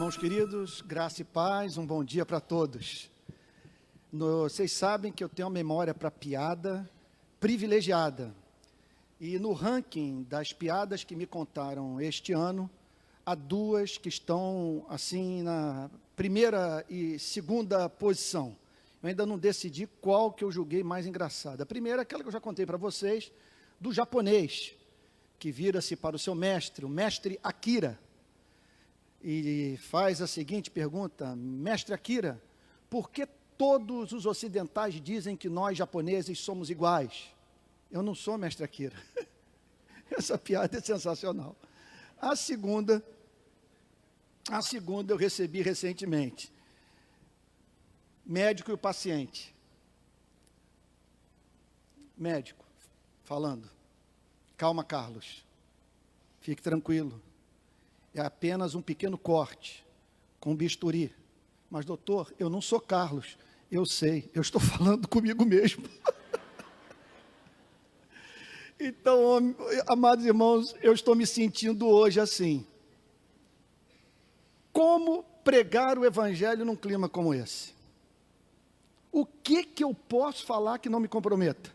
Irmãos queridos, graça e paz, um bom dia para todos. Vocês sabem que eu tenho uma memória para piada privilegiada. E no ranking das piadas que me contaram este ano, há duas que estão assim na primeira e segunda posição. Eu ainda não decidi qual que eu julguei mais engraçada. A primeira é aquela que eu já contei para vocês, do japonês, que vira-se para o seu mestre, o mestre Akira, e faz a seguinte pergunta: mestre Akira, por que todos os ocidentais dizem que nós japoneses somos iguais? Eu não sou mestre Akira. Essa piada é sensacional. A segunda eu recebi recentemente. Médico e o paciente. Médico, falando: calma, Carlos, fique tranquilo. É apenas um pequeno corte, com bisturi. Mas, doutor, eu não sou Carlos. Eu sei, eu estou falando comigo mesmo. Então, amados irmãos, eu estou me sentindo hoje assim. Como pregar o evangelho num clima como esse? O que eu posso falar que não me comprometa?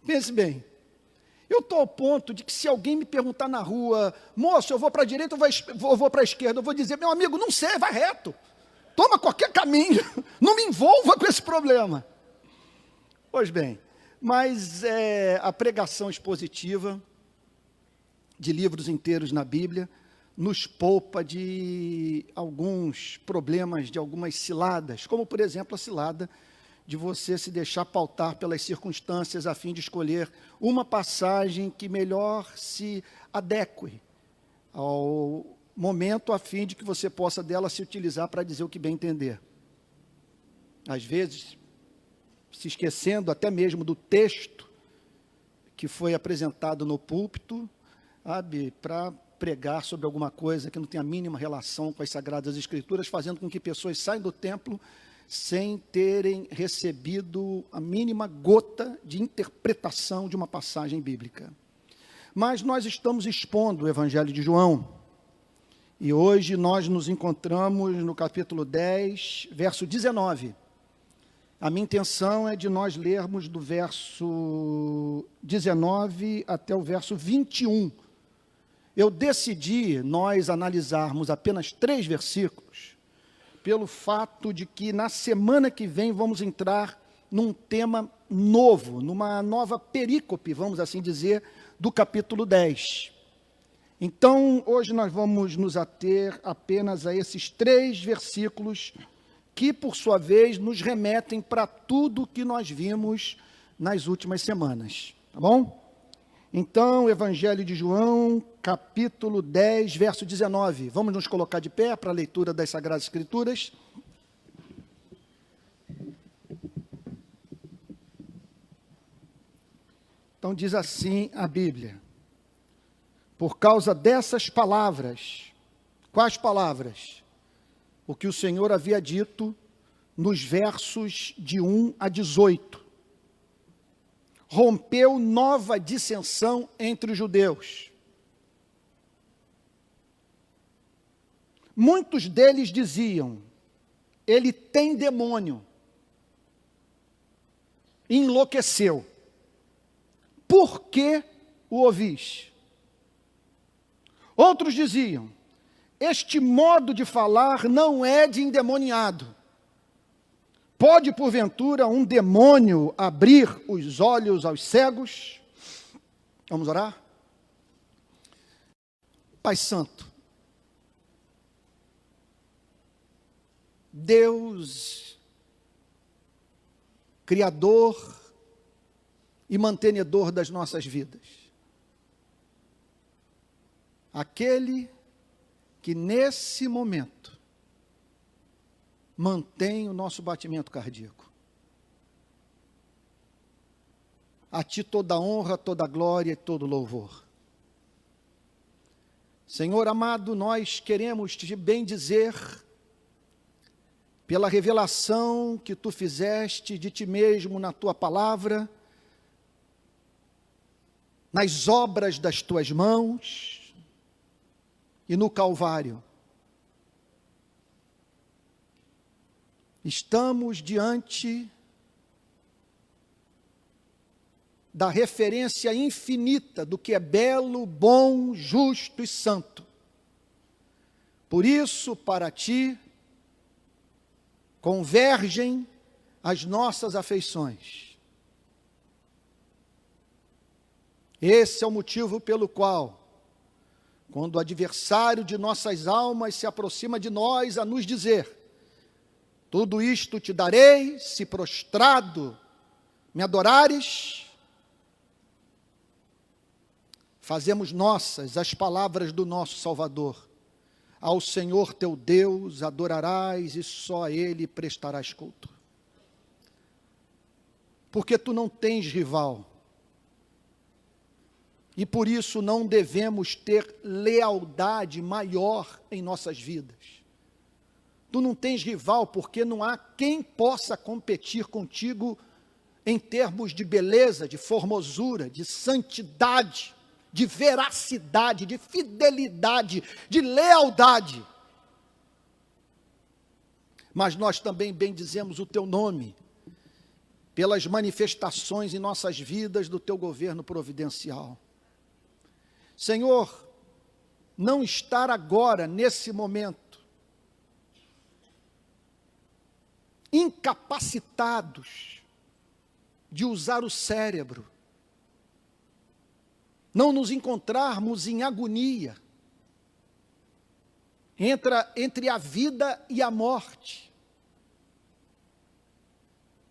Pense bem. Eu estou ao ponto de que se alguém me perguntar na rua: moço, eu vou para a direita ou vou para a esquerda? Eu vou dizer: meu amigo, não sei, vai reto. Toma qualquer caminho, não me envolva com esse problema. Pois bem, mas a pregação expositiva de livros inteiros na Bíblia nos poupa de alguns problemas, de algumas ciladas, como, por exemplo, a cilada de você se deixar pautar pelas circunstâncias a fim de escolher uma passagem que melhor se adeque ao momento, a fim de que você possa dela se utilizar para dizer o que bem entender. Às vezes, se esquecendo até mesmo do texto que foi apresentado no púlpito, sabe, para pregar sobre alguma coisa que não tem a mínima relação com as Sagradas Escrituras, fazendo com que pessoas saiam do templo sem terem recebido a mínima gota de interpretação de uma passagem bíblica. Mas nós estamos expondo o Evangelho de João, e hoje nós nos encontramos no capítulo 10, verso 19. A minha intenção é de nós lermos do verso 19 até o verso 21. Eu decidi nós analisarmos apenas 3 versículos, pelo fato de que na semana que vem vamos entrar num tema novo, numa nova perícope, vamos assim dizer, do capítulo 10. Então, hoje nós vamos nos ater apenas a esses 3 versículos, que, por sua vez, nos remetem para tudo que nós vimos nas últimas semanas, tá bom? Então, Evangelho de João, capítulo 10, verso 19. Vamos nos colocar de pé para a leitura das Sagradas Escrituras. Então, diz assim a Bíblia: por causa dessas palavras, quais palavras? O que o Senhor havia dito nos versos de 1 a 18. Rompeu nova dissensão entre os judeus. Muitos deles diziam: ele tem demônio, enlouqueceu. Por que o ouvis? Outros diziam: este modo de falar não é de endemoniado. Pode, porventura, um demônio abrir os olhos aos cegos? Vamos orar? Pai Santo, Deus, Criador e mantenedor das nossas vidas, aquele que nesse momento mantém o nosso batimento cardíaco. A Ti toda a honra, toda a glória e todo o louvor. Senhor amado, nós queremos Te bendizer pela revelação que Tu fizeste de Ti mesmo na Tua palavra, nas obras das Tuas mãos, e no Calvário. Estamos diante da referência infinita do que é belo, bom, justo e santo. Por isso, para ti, convergem as nossas afeições. Esse é o motivo pelo qual, quando o adversário de nossas almas se aproxima de nós a nos dizer: tudo isto te darei, se prostrado me adorares, fazemos nossas as palavras do nosso Salvador: ao Senhor teu Deus adorarás e só a Ele prestarás culto. Porque tu não tens rival. E por isso não devemos ter lealdade maior em nossas vidas. Tu não tens rival porque não há quem possa competir contigo em termos de beleza, de formosura, de santidade, de veracidade, de fidelidade, de lealdade. Mas nós também bendizemos o teu nome pelas manifestações em nossas vidas do teu governo providencial. Senhor, não estar agora, nesse momento, incapacitados de usar o cérebro, não nos encontrarmos em agonia entre a vida e a morte,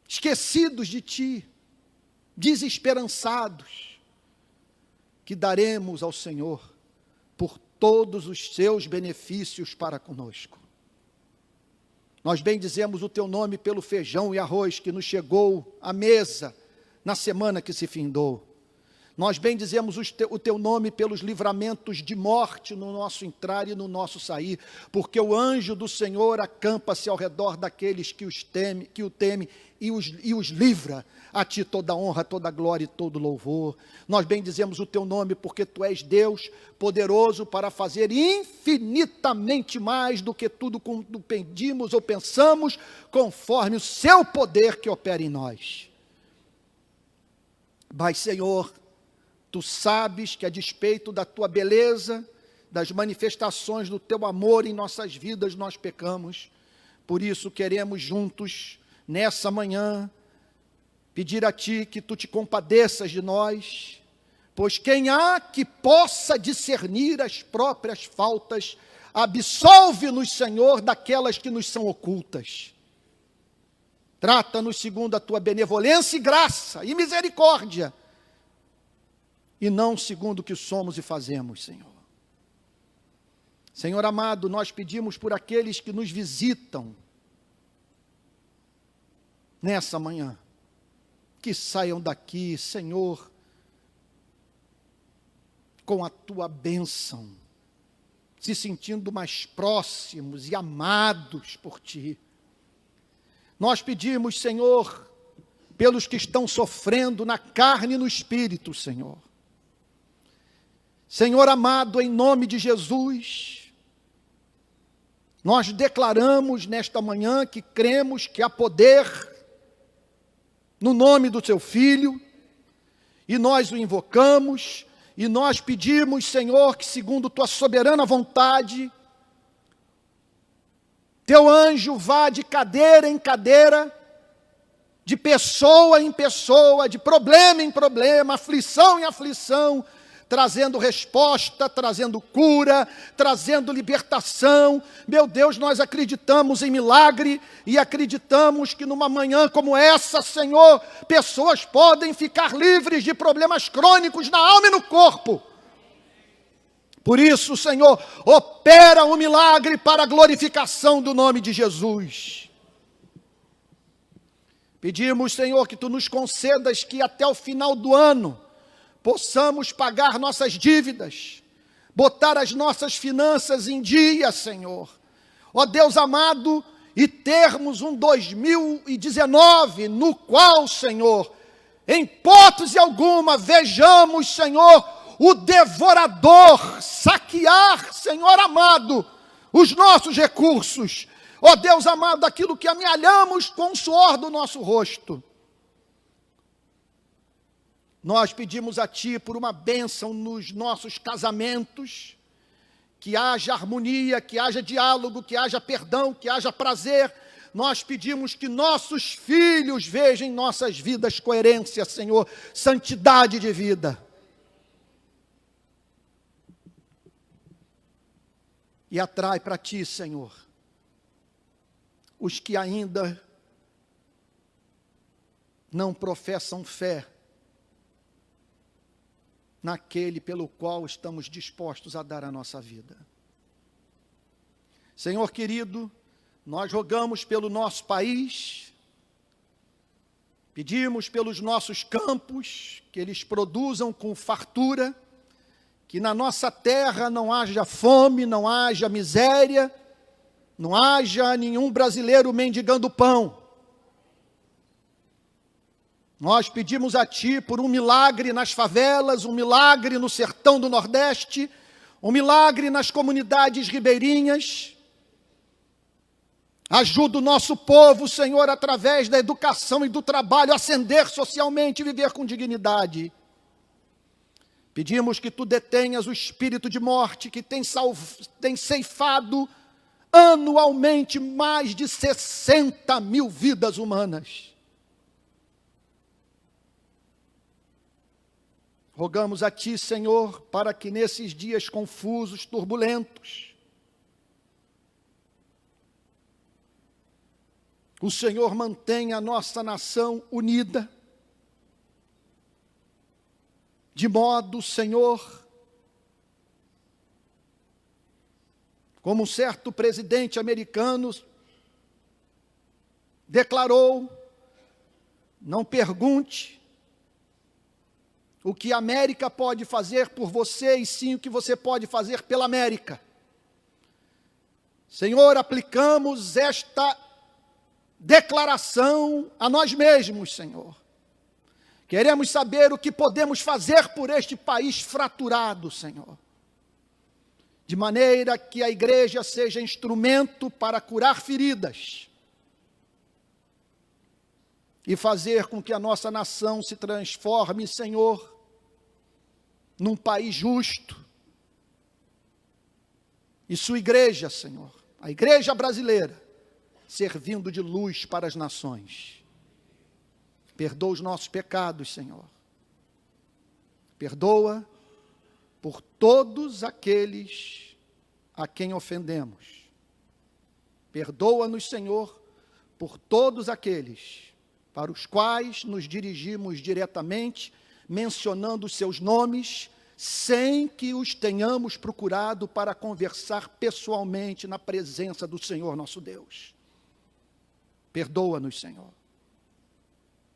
esquecidos de ti, desesperançados, que daremos ao Senhor por todos os seus benefícios para conosco. Nós bendizemos o teu nome pelo feijão e arroz que nos chegou à mesa na semana que se findou. Nós bendizemos o teu nome pelos livramentos de morte no nosso entrar e no nosso sair, porque o anjo do Senhor acampa-se ao redor daqueles que o temem e os livra. A ti toda honra, toda glória e todo louvor. Nós bendizemos o teu nome porque tu és Deus poderoso para fazer infinitamente mais do que tudo quanto pedimos ou pensamos, conforme o seu poder que opera em nós. Mas, Senhor, tu sabes que a despeito da tua beleza, das manifestações do teu amor em nossas vidas, nós pecamos. Por isso queremos juntos, nessa manhã, pedir a ti que tu te compadeças de nós, pois quem há que possa discernir as próprias faltas, absolve-nos, Senhor, daquelas que nos são ocultas. Trata-nos segundo a tua benevolência e graça e misericórdia, e não segundo o que somos e fazemos, Senhor. Senhor amado, nós pedimos por aqueles que nos visitam nessa manhã, que saiam daqui, Senhor, com a tua bênção, se sentindo mais próximos e amados por ti. Nós pedimos, Senhor, pelos que estão sofrendo na carne e no espírito, Senhor. Senhor amado, em nome de Jesus, nós declaramos nesta manhã que cremos que há poder no nome do teu Filho, e nós o invocamos, e nós pedimos, Senhor, que segundo tua soberana vontade, teu anjo vá de cadeira em cadeira, de pessoa em pessoa, de problema em problema, aflição em aflição, trazendo resposta, trazendo cura, trazendo libertação. Meu Deus, nós acreditamos em milagre e acreditamos que numa manhã como essa, Senhor, pessoas podem ficar livres de problemas crônicos na alma e no corpo. Por isso, Senhor, opera um milagre para a glorificação do nome de Jesus. Pedimos, Senhor, que tu nos concedas que até o final do ano possamos pagar nossas dívidas, botar as nossas finanças em dia, Senhor. Ó Deus amado, e termos um 2019 no qual, Senhor, em hipótese alguma, vejamos, Senhor, o devorador saquear, Senhor amado, os nossos recursos. Ó Deus amado, aquilo que amealhamos com o suor do nosso rosto. Nós pedimos a Ti por uma bênção nos nossos casamentos, que haja harmonia, que haja diálogo, que haja perdão, que haja prazer. Nós pedimos que nossos filhos vejam em nossas vidas coerência, Senhor, santidade de vida. E atrai para Ti, Senhor, os que ainda não professam fé naquele pelo qual estamos dispostos a dar a nossa vida. Senhor querido, nós rogamos pelo nosso país, pedimos pelos nossos campos, que eles produzam com fartura, que na nossa terra não haja fome, não haja miséria, não haja nenhum brasileiro mendigando pão. Nós pedimos a Ti por um milagre nas favelas, um milagre no sertão do Nordeste, um milagre nas comunidades ribeirinhas. Ajuda o nosso povo, Senhor, através da educação e do trabalho, a ascender socialmente e viver com dignidade. Pedimos que Tu detenhas o espírito de morte que tem ceifado anualmente mais de 60 mil vidas humanas. Rogamos a Ti, Senhor, para que nesses dias confusos, turbulentos, o Senhor mantenha a nossa nação unida, de modo, Senhor, como um certo presidente americano declarou, não pergunte o que a América pode fazer por você, e sim o que você pode fazer pela América. Senhor, aplicamos esta declaração a nós mesmos, Senhor. Queremos saber o que podemos fazer por este país fraturado, Senhor. De maneira que a igreja seja instrumento para curar feridas e fazer com que a nossa nação se transforme, Senhor, num país justo. E sua igreja, Senhor, a igreja brasileira, servindo de luz para as nações. Perdoa os nossos pecados, Senhor. Perdoa por todos aqueles a quem ofendemos. Perdoa-nos, Senhor, por todos aqueles para os quais nos dirigimos diretamente, mencionando os seus nomes, sem que os tenhamos procurado para conversar pessoalmente na presença do Senhor nosso Deus. Perdoa-nos, Senhor,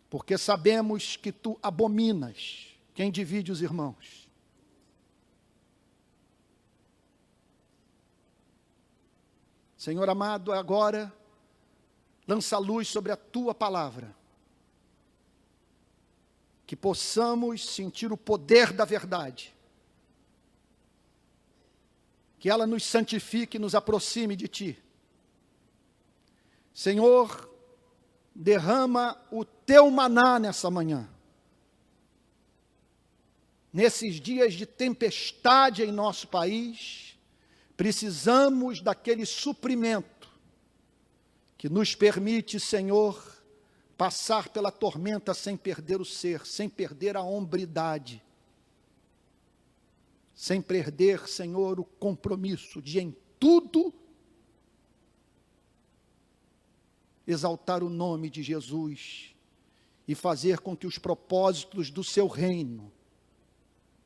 porque sabemos que Tu abominas quem divide os irmãos. Senhor amado, agora lança luz sobre a Tua palavra, que possamos sentir o poder da verdade, que ela nos santifique e nos aproxime de Ti. Senhor, derrama o Teu maná nessa manhã. Nesses dias de tempestade em nosso país, precisamos daquele suprimento que nos permite, Senhor, passar pela tormenta sem perder o ser, sem perder a hombridade, sem perder, Senhor, o compromisso de em tudo exaltar o nome de Jesus e fazer com que os propósitos do Seu reino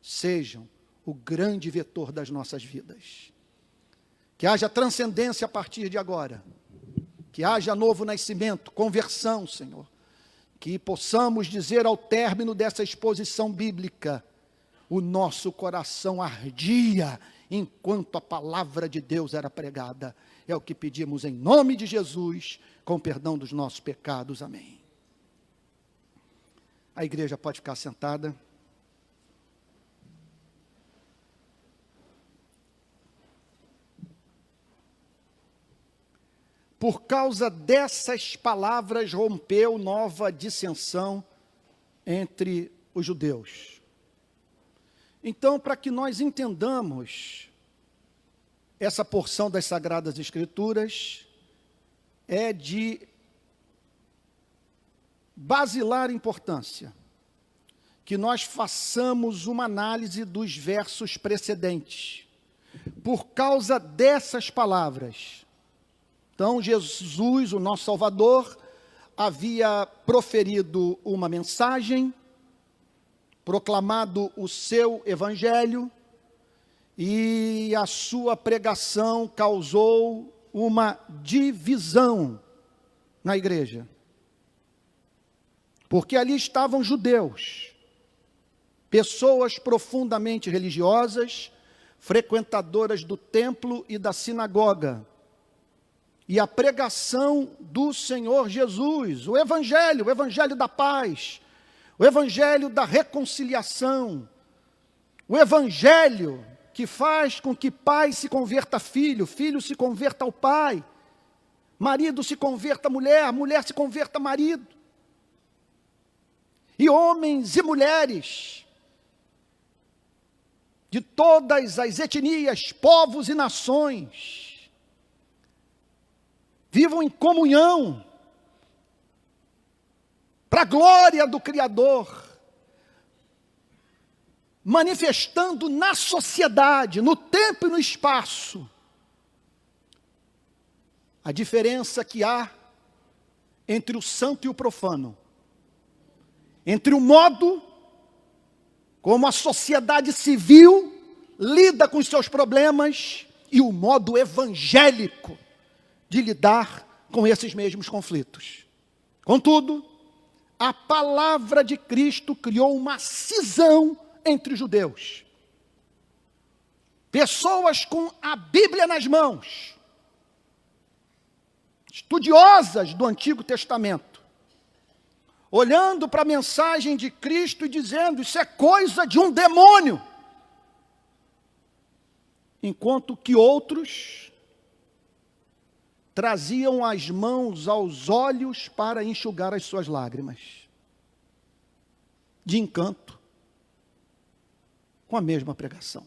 sejam o grande vetor das nossas vidas. Que haja transcendência a partir de agora. Que haja novo nascimento, conversão, Senhor. Que possamos dizer ao término dessa exposição bíblica, o nosso coração ardia enquanto a palavra de Deus era pregada. É o que pedimos em nome de Jesus, com perdão dos nossos pecados. Amém. A igreja pode ficar sentada. por causa dessas palavras, rompeu nova dissensão entre os judeus. Então, para que nós entendamos essa porção das Sagradas Escrituras, é de basilar importância que nós façamos uma análise dos versos precedentes. Por causa dessas palavras, então Jesus, o nosso Salvador, havia proferido uma mensagem, proclamado o seu evangelho, e a sua pregação causou uma divisão na igreja. Porque ali estavam judeus, pessoas profundamente religiosas, frequentadoras do templo e da sinagoga. E a pregação do Senhor Jesus, o evangelho da paz, o evangelho da reconciliação, o evangelho que faz com que pai se converta a filho, filho se converta ao pai, marido se converta a mulher, mulher se converta a marido. E homens e mulheres de todas as etnias, povos e nações vivam em comunhão para a glória do Criador, manifestando na sociedade, no tempo e no espaço, a diferença que há entre o santo e o profano, entre o modo como a sociedade civil lida com os seus problemas e o modo evangélico de lidar com esses mesmos conflitos. Contudo, a palavra de Cristo criou uma cisão entre os judeus. Pessoas com a Bíblia nas mãos, estudiosas do Antigo Testamento, olhando para a mensagem de Cristo e dizendo, isso é coisa de um demônio. Enquanto que outros traziam as mãos aos olhos para enxugar as suas lágrimas, de encanto, com a mesma pregação.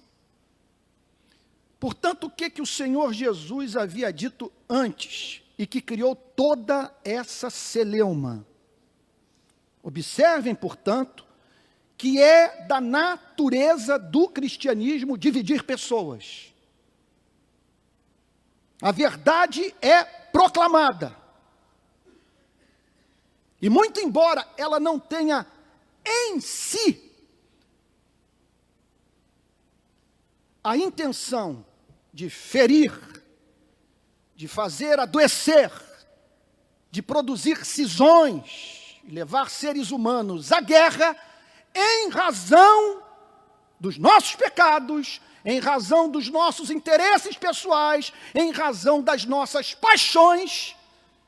Portanto, o que o Senhor Jesus havia dito antes, e que criou toda essa celeuma? Observem, portanto, que é da natureza do cristianismo dividir pessoas. A verdade é proclamada. E muito embora ela não tenha em si a intenção de ferir, de fazer adoecer, de produzir cisões, levar seres humanos à guerra, em razão dos nossos pecados, em razão dos nossos interesses pessoais, em razão das nossas paixões,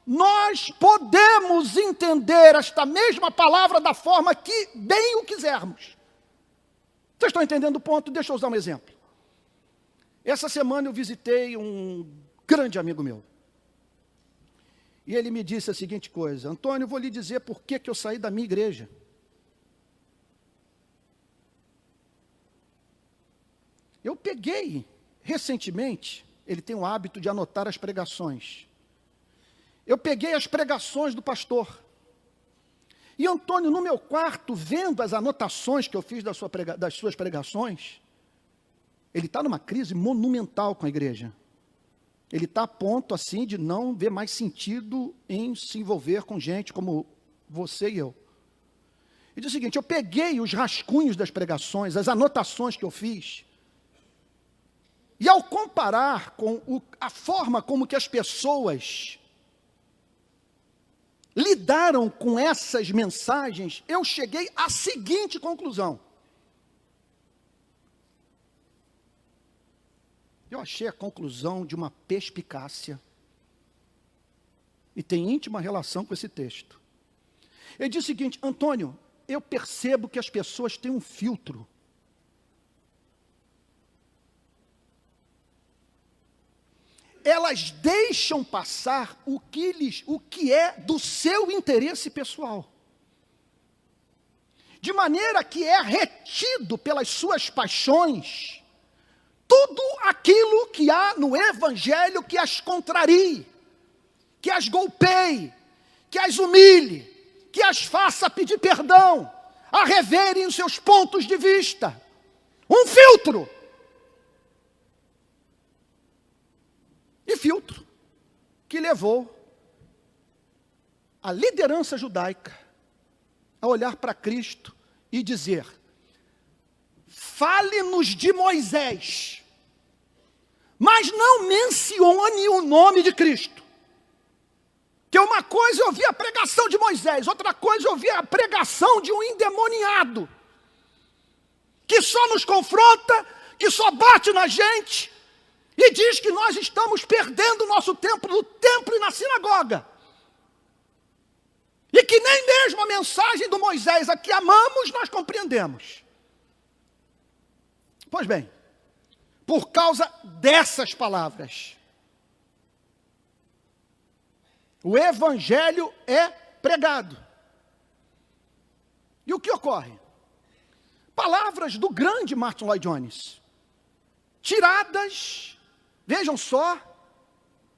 nós podemos entender esta mesma palavra da forma que bem o quisermos. Vocês estão entendendo o ponto? Deixa eu usar um exemplo. Essa semana eu visitei um grande amigo meu. E ele me disse a seguinte coisa: Antônio, eu vou lhe dizer por que eu saí da minha igreja. Eu peguei, recentemente, ele tem o hábito de anotar as pregações. Eu peguei as pregações do pastor. E Antônio, no meu quarto, vendo as anotações que eu fiz das suas pregações, ele está numa crise monumental com a igreja. Ele está a ponto, assim, de não ver mais sentido em se envolver com gente como você e eu. Ele diz o seguinte: eu peguei os rascunhos das pregações, as anotações que eu fiz, e ao comparar com a forma como que as pessoas lidaram com essas mensagens, eu cheguei à seguinte conclusão. Eu achei a conclusão de uma perspicácia e tem íntima relação com esse texto. Ele diz o seguinte: Antônio, eu percebo que as pessoas têm um filtro. elas deixam passar o que é do seu interesse pessoal. De maneira que é retido pelas suas paixões tudo aquilo que há no Evangelho que as contrarie, que as golpeie, que as humilhe, que as faça pedir perdão, a reverem os seus pontos de vista. Um filtro. E filtro que levou a liderança judaica a olhar para Cristo e dizer: fale-nos de Moisés, mas não mencione o nome de Cristo. Que uma coisa é ouvir a pregação de Moisés, outra coisa é ouvir a pregação de um endemoniado, que só nos confronta, que só bate na gente, e diz que nós estamos perdendo o nosso tempo no templo e na sinagoga. E que nem mesmo a mensagem do Moisés a que amamos, nós compreendemos. Pois bem, por causa dessas palavras, o Evangelho é pregado. E o que ocorre? Palavras do grande Martin Lloyd Jones, tiradas, vejam só,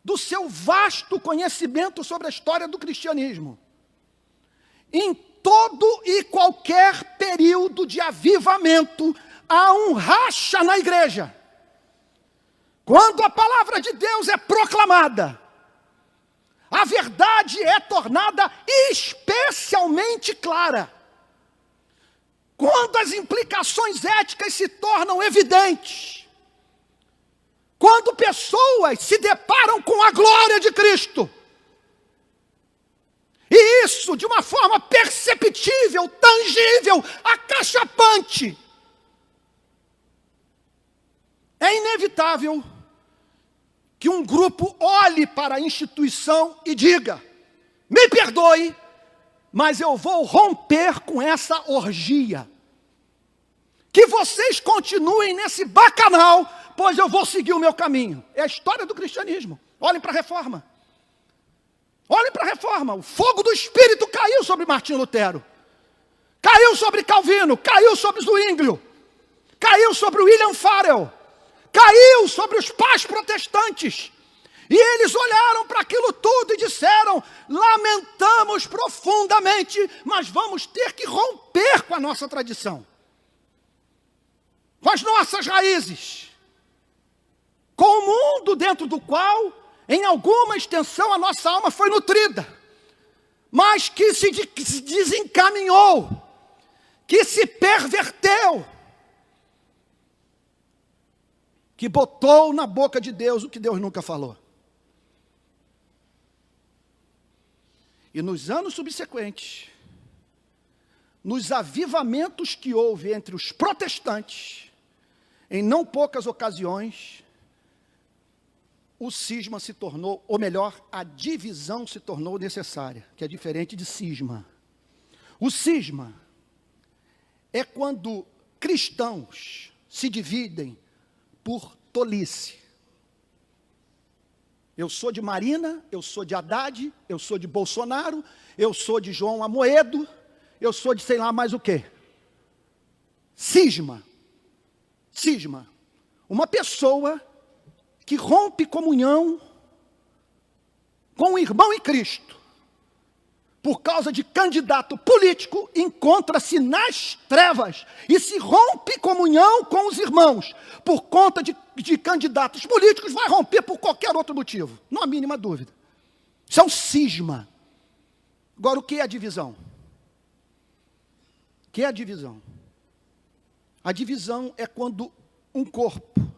do seu vasto conhecimento sobre a história do cristianismo. Em todo e qualquer período de avivamento, há um racha na igreja. Quando a palavra de Deus é proclamada, a verdade é tornada especialmente clara. Quando as implicações éticas se tornam evidentes. Quando pessoas se deparam com a glória de Cristo. E isso de uma forma perceptível, tangível, acachapante. É inevitável que um grupo olhe para a instituição e diga: me perdoe, mas eu vou romper com essa orgia. Que vocês continuem nesse bacanal, pois eu vou seguir o meu caminho. É a história do cristianismo. Olhem para a reforma. Olhem para a reforma. O fogo do Espírito caiu sobre Martinho Lutero. Caiu sobre Calvino. Caiu sobre Zwinglio. Caiu sobre William Farel. Caiu sobre os pais protestantes. E eles olharam para aquilo tudo e disseram: lamentamos profundamente, mas vamos ter que romper com a nossa tradição. Com as nossas raízes. Com o mundo dentro do qual, em alguma extensão, a nossa alma foi nutrida. Mas que se desencaminhou. Que se perverteu. Que botou na boca de Deus o que Deus nunca falou. E nos anos subsequentes, nos avivamentos que houve entre os protestantes, em não poucas ocasiões, o cisma se tornou, ou melhor, a divisão se tornou necessária, que é diferente de cisma. O cisma é quando cristãos se dividem por tolice. Eu sou de Marina, eu sou de Haddad, eu sou de Bolsonaro, eu sou de João Amoedo, eu sou de sei lá mais o quê. Cisma. Cisma. Uma pessoa que rompe comunhão com o irmão em Cristo, por causa de candidato político, encontra-se nas trevas e se rompe comunhão com os irmãos. Por conta de candidatos políticos, vai romper por qualquer outro motivo. Não há mínima dúvida. Isso é um cisma. Agora, o que é a divisão? O que é a divisão? A divisão é quando um corpo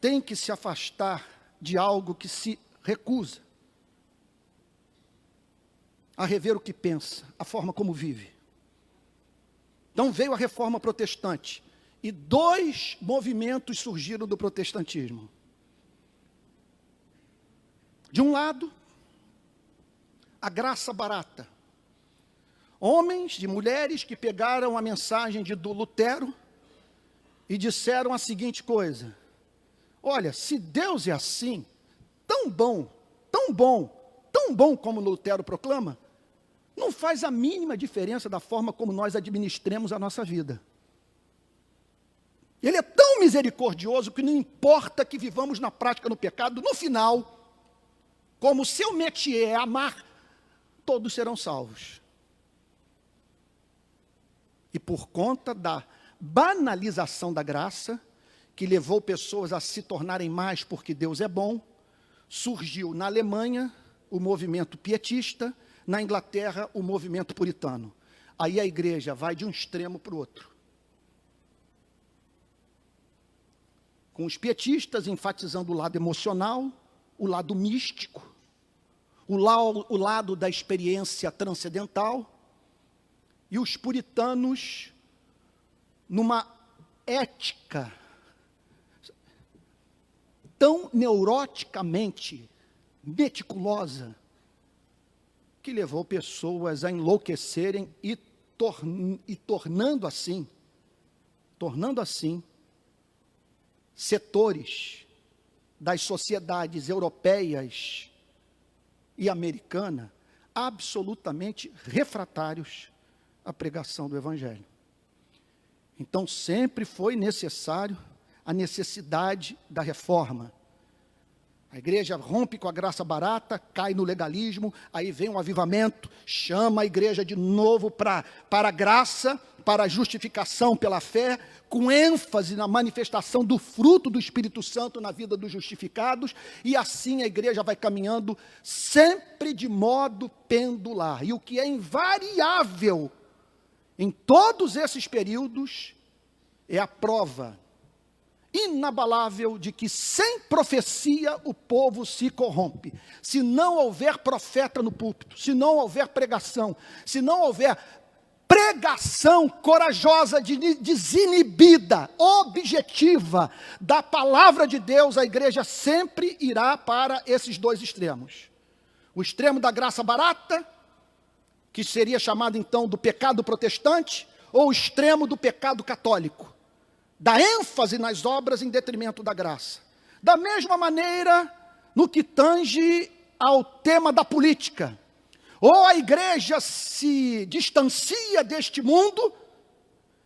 tem que se afastar de algo que se recusa a rever o que pensa, a forma como vive. Então veio a reforma protestante, e 2 movimentos surgiram do protestantismo. De um lado, a graça barata. Homens e mulheres que pegaram a mensagem do Lutero e disseram a seguinte coisa: Olha, se Deus é assim, tão bom, tão bom, tão bom como Lutero proclama, não faz a mínima diferença da forma como nós administremos a nossa vida. Ele é tão misericordioso que não importa que vivamos na prática no pecado, no final, como o seu métier é amar, todos serão salvos. E por conta da banalização da graça, que levou pessoas a se tornarem mais porque Deus é bom, surgiu na Alemanha o movimento pietista, na Inglaterra o movimento puritano. Aí a igreja vai de um extremo para o outro. Com os pietistas enfatizando o lado emocional, o lado místico, o lado da experiência transcendental, e os puritanos numa ética tão neuroticamente meticulosa, que levou pessoas a enlouquecerem e tornando assim setores das sociedades europeias e americana absolutamente refratários à pregação do Evangelho. Então, sempre foi necessário a necessidade da reforma. A igreja rompe com a graça barata, cai no legalismo, aí vem um avivamento, chama a igreja de novo para a graça, para a justificação pela fé, com ênfase na manifestação do fruto do Espírito Santo na vida dos justificados, e assim a igreja vai caminhando sempre de modo pendular. E o que é invariável em todos esses períodos é a prova inabalável de que sem profecia o povo se corrompe. Se não houver profeta no púlpito, se não houver pregação, se não houver pregação corajosa, desinibida, objetiva da palavra de Deus, a igreja sempre irá para esses dois extremos. O extremo da graça barata, que seria chamado então do pecado protestante, ou o extremo do pecado católico, da ênfase nas obras em detrimento da graça. Da mesma maneira, no que tange ao tema da política, ou a igreja se distancia deste mundo,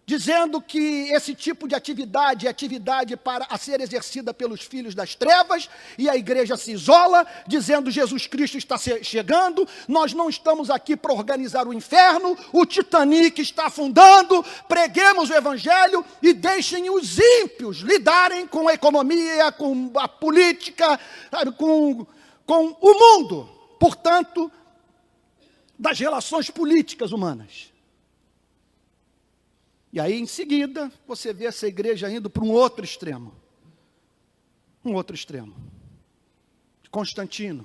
dizendo que esse tipo de atividade é atividade a ser exercida pelos filhos das trevas, e a igreja se isola, dizendo Jesus Cristo está chegando, nós não estamos aqui para organizar o inferno, o Titanic está afundando, preguemos o Evangelho e deixem os ímpios lidarem com a economia, com a política, com o mundo, portanto, das relações políticas humanas. E aí, em seguida, você vê essa igreja indo para um outro extremo. Um outro extremo. Constantino,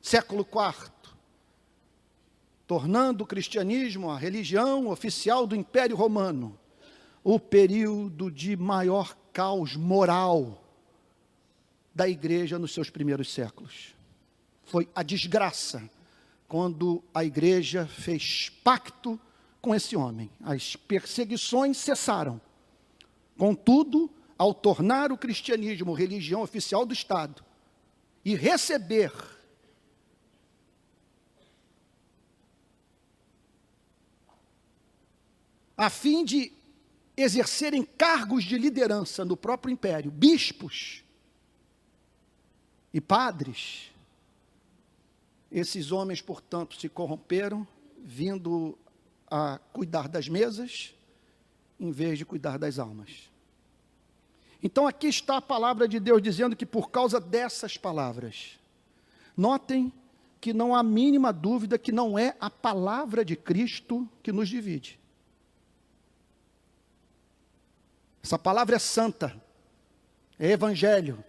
século IV, tornando o cristianismo a religião oficial do Império Romano, o período de maior caos moral da igreja nos seus primeiros séculos. Foi a desgraça quando a igreja fez pacto com esse homem. As perseguições cessaram. Contudo, ao tornar o cristianismo religião oficial do Estado e receber a fim de exercerem cargos de liderança no próprio império, bispos e padres, esses homens, portanto, se corromperam, vindo a cuidar das mesas, em vez de cuidar das almas. Então aqui está a palavra de Deus dizendo que por causa dessas palavras, notem que não há mínima dúvida que não é a palavra de Cristo que nos divide. Essa palavra é santa, é evangelho,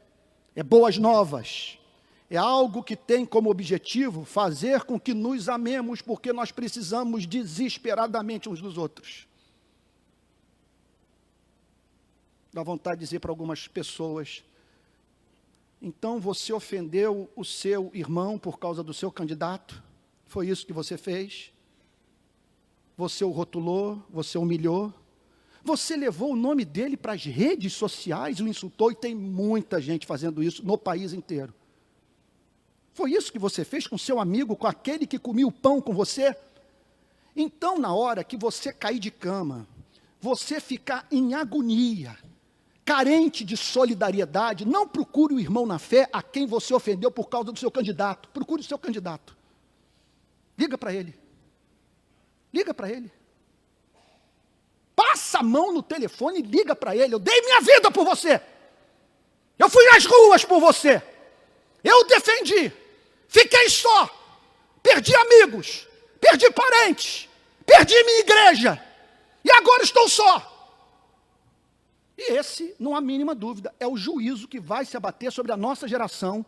é boas novas, é algo que tem como objetivo fazer com que nos amemos, porque nós precisamos desesperadamente uns dos outros. Dá vontade de dizer para algumas pessoas: então você ofendeu o seu irmão por causa do seu candidato? Foi isso que você fez? Você o rotulou, você o humilhou? Você levou o nome dele para as redes sociais, o insultou, e tem muita gente fazendo isso no país inteiro. Foi isso que você fez com seu amigo, com aquele que comia o pão com você? Então, na hora que você cair de cama, você ficar em agonia, carente de solidariedade, não procure o irmão na fé a quem você ofendeu por causa do seu candidato. Procure o seu candidato. Liga para ele. Liga para ele. Passa a mão no telefone e liga para ele. Eu dei minha vida por você. Eu fui às ruas por você. Eu defendi. Fiquei só. Perdi amigos. Perdi parentes. Perdi minha igreja. E agora estou só. E esse, não há mínima dúvida, é o juízo que vai se abater sobre a nossa geração,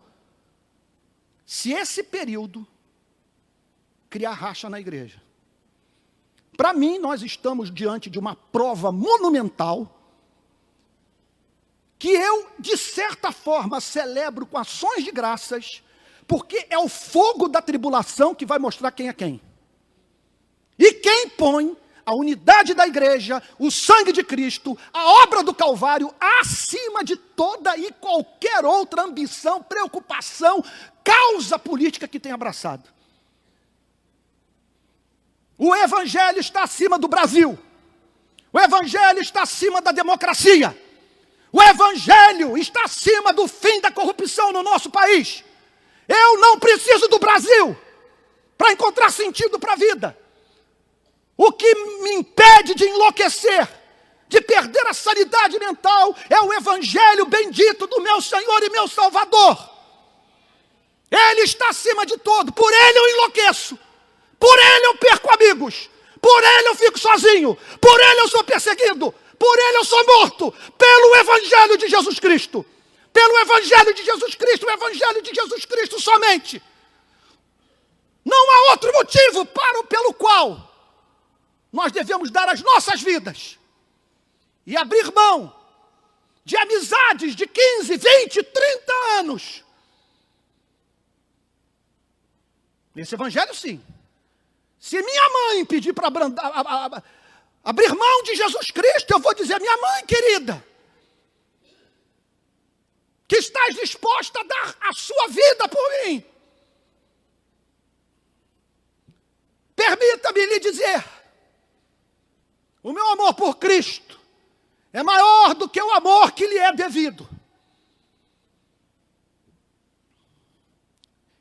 se esse período criar racha na igreja. Para mim, nós estamos diante de uma prova monumental, que eu, de certa forma, celebro com ações de graças, porque é o fogo da tribulação que vai mostrar quem é quem. E quem põe a unidade da igreja, o sangue de Cristo, a obra do Calvário, acima de toda e qualquer outra ambição, preocupação, causa política que tem abraçado. O Evangelho está acima do Brasil. O Evangelho está acima da democracia. O Evangelho está acima do fim da corrupção no nosso país. Eu não preciso do Brasil para encontrar sentido para a vida. O que me impede de enlouquecer, de perder a sanidade mental, é o Evangelho bendito do meu Senhor e meu Salvador. Ele está acima de todo, por Ele eu enlouqueço, por Ele eu perco amigos, por Ele eu fico sozinho, por Ele eu sou perseguido, por Ele eu sou morto, pelo Evangelho de Jesus Cristo. Pelo Evangelho de Jesus Cristo, o Evangelho de Jesus Cristo somente. Não há outro motivo pelo qual nós devemos dar as nossas vidas e abrir mão de amizades de 15, 20, 30 anos. Esse Evangelho, sim. Se minha mãe pedir para abrir mão de Jesus Cristo, eu vou dizer: minha mãe querida, que estás disposta a dar a sua vida por mim, permita-me lhe dizer, o meu amor por Cristo é maior do que o amor que lhe é devido.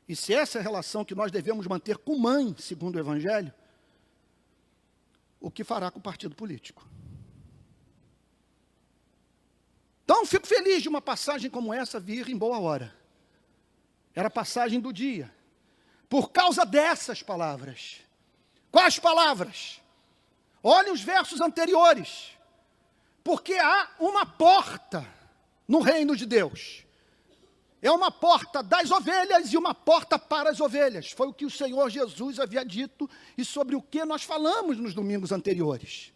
E se essa é a relação que nós devemos manter com mãe, segundo o Evangelho, o que fará com o partido político? Então, fico feliz de uma passagem como essa vir em boa hora. Era a passagem do dia. Por causa dessas palavras. Quais palavras? Olhem os versos anteriores. Porque há uma porta no reino de Deus. É uma porta das ovelhas e uma porta para as ovelhas. Foi o que o Senhor Jesus havia dito e sobre o que nós falamos nos domingos anteriores.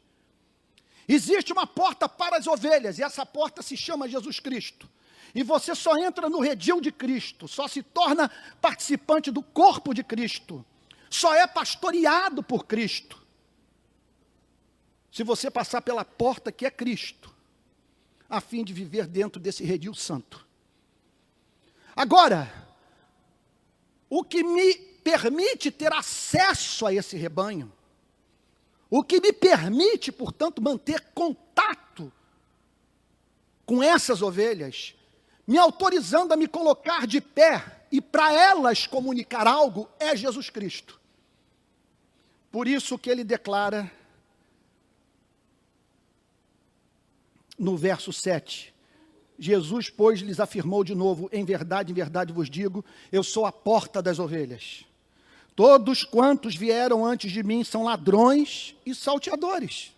Existe uma porta para as ovelhas, e essa porta se chama Jesus Cristo. E você só entra no redil de Cristo, só se torna participante do corpo de Cristo, só é pastoreado por Cristo, se você passar pela porta que é Cristo, a fim de viver dentro desse redil santo. Agora, o que me permite ter acesso a esse rebanho, o que me permite, portanto, manter contato com essas ovelhas, me autorizando a me colocar de pé e para elas comunicar algo, é Jesus Cristo. Por isso que ele declara no verso 7, Jesus, pois, lhes afirmou de novo: em verdade vos digo, eu sou a porta das ovelhas. Todos quantos vieram antes de mim são ladrões e salteadores.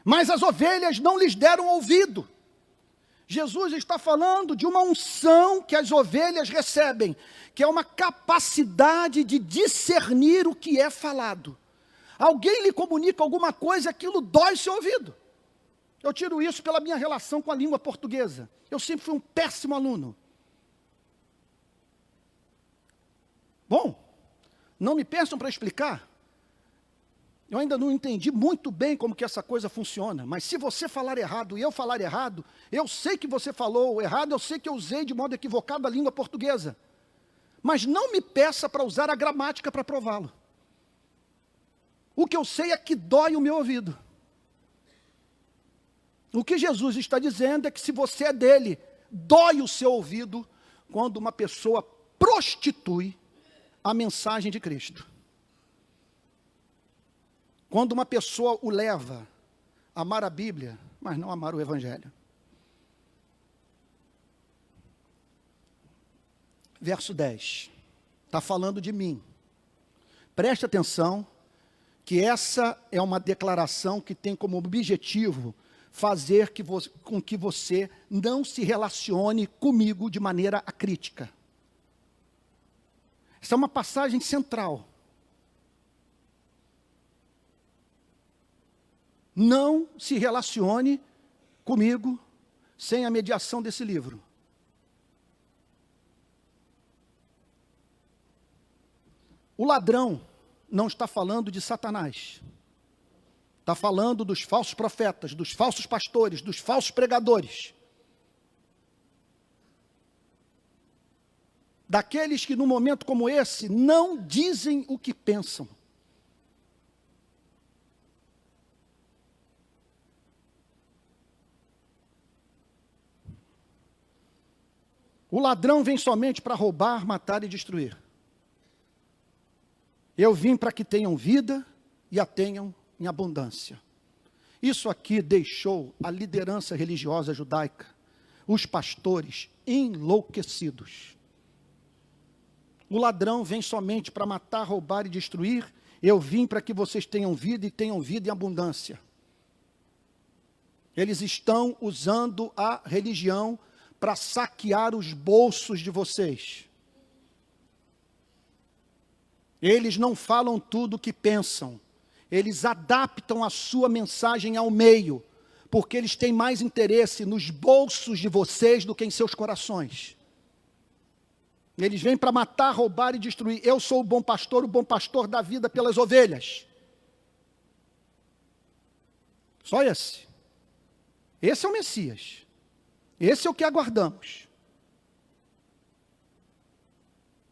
Mas as ovelhas não lhes deram ouvido. Jesus está falando de uma unção que as ovelhas recebem, que é uma capacidade de discernir o que é falado. Alguém lhe comunica alguma coisa, aquilo dói seu ouvido. Eu tiro isso pela minha relação com a língua portuguesa. Eu sempre fui um péssimo aluno. Bom, não me peçam para explicar. Eu ainda não entendi muito bem como que essa coisa funciona, mas se você falar errado e eu falar errado, eu sei que você falou errado, eu sei que eu usei de modo equivocado a língua portuguesa. Mas não me peça para usar a gramática para prová-lo. O que eu sei é que dói o meu ouvido. O que Jesus está dizendo é que se você é dele, dói o seu ouvido quando uma pessoa prostitui a mensagem de Cristo. Quando uma pessoa o leva a amar a Bíblia, mas não amar o Evangelho. Verso 10. Está falando de mim. Preste atenção que essa é uma declaração que tem como objetivo fazer com que você não se relacione comigo de maneira acrítica. Essa é uma passagem central. Não se relacione comigo sem a mediação desse livro. O ladrão não está falando de Satanás. Está falando dos falsos profetas, dos falsos pastores, dos falsos pregadores. Daqueles que num momento como esse não dizem o que pensam. O ladrão vem somente para roubar, matar e destruir. Eu vim para que tenham vida e a tenham em abundância. Isso aqui deixou a liderança religiosa judaica, os pastores, enlouquecidos. O ladrão vem somente para matar, roubar e destruir. Eu vim para que vocês tenham vida e tenham vida em abundância. Eles estão usando a religião para saquear os bolsos de vocês. Eles não falam tudo o que pensam. Eles adaptam a sua mensagem ao meio, porque eles têm mais interesse nos bolsos de vocês do que em seus corações. Eles vêm para matar, roubar e destruir. Eu sou o bom pastor dá vida pelas ovelhas. Só esse. Esse é o Messias. Esse é o que aguardamos.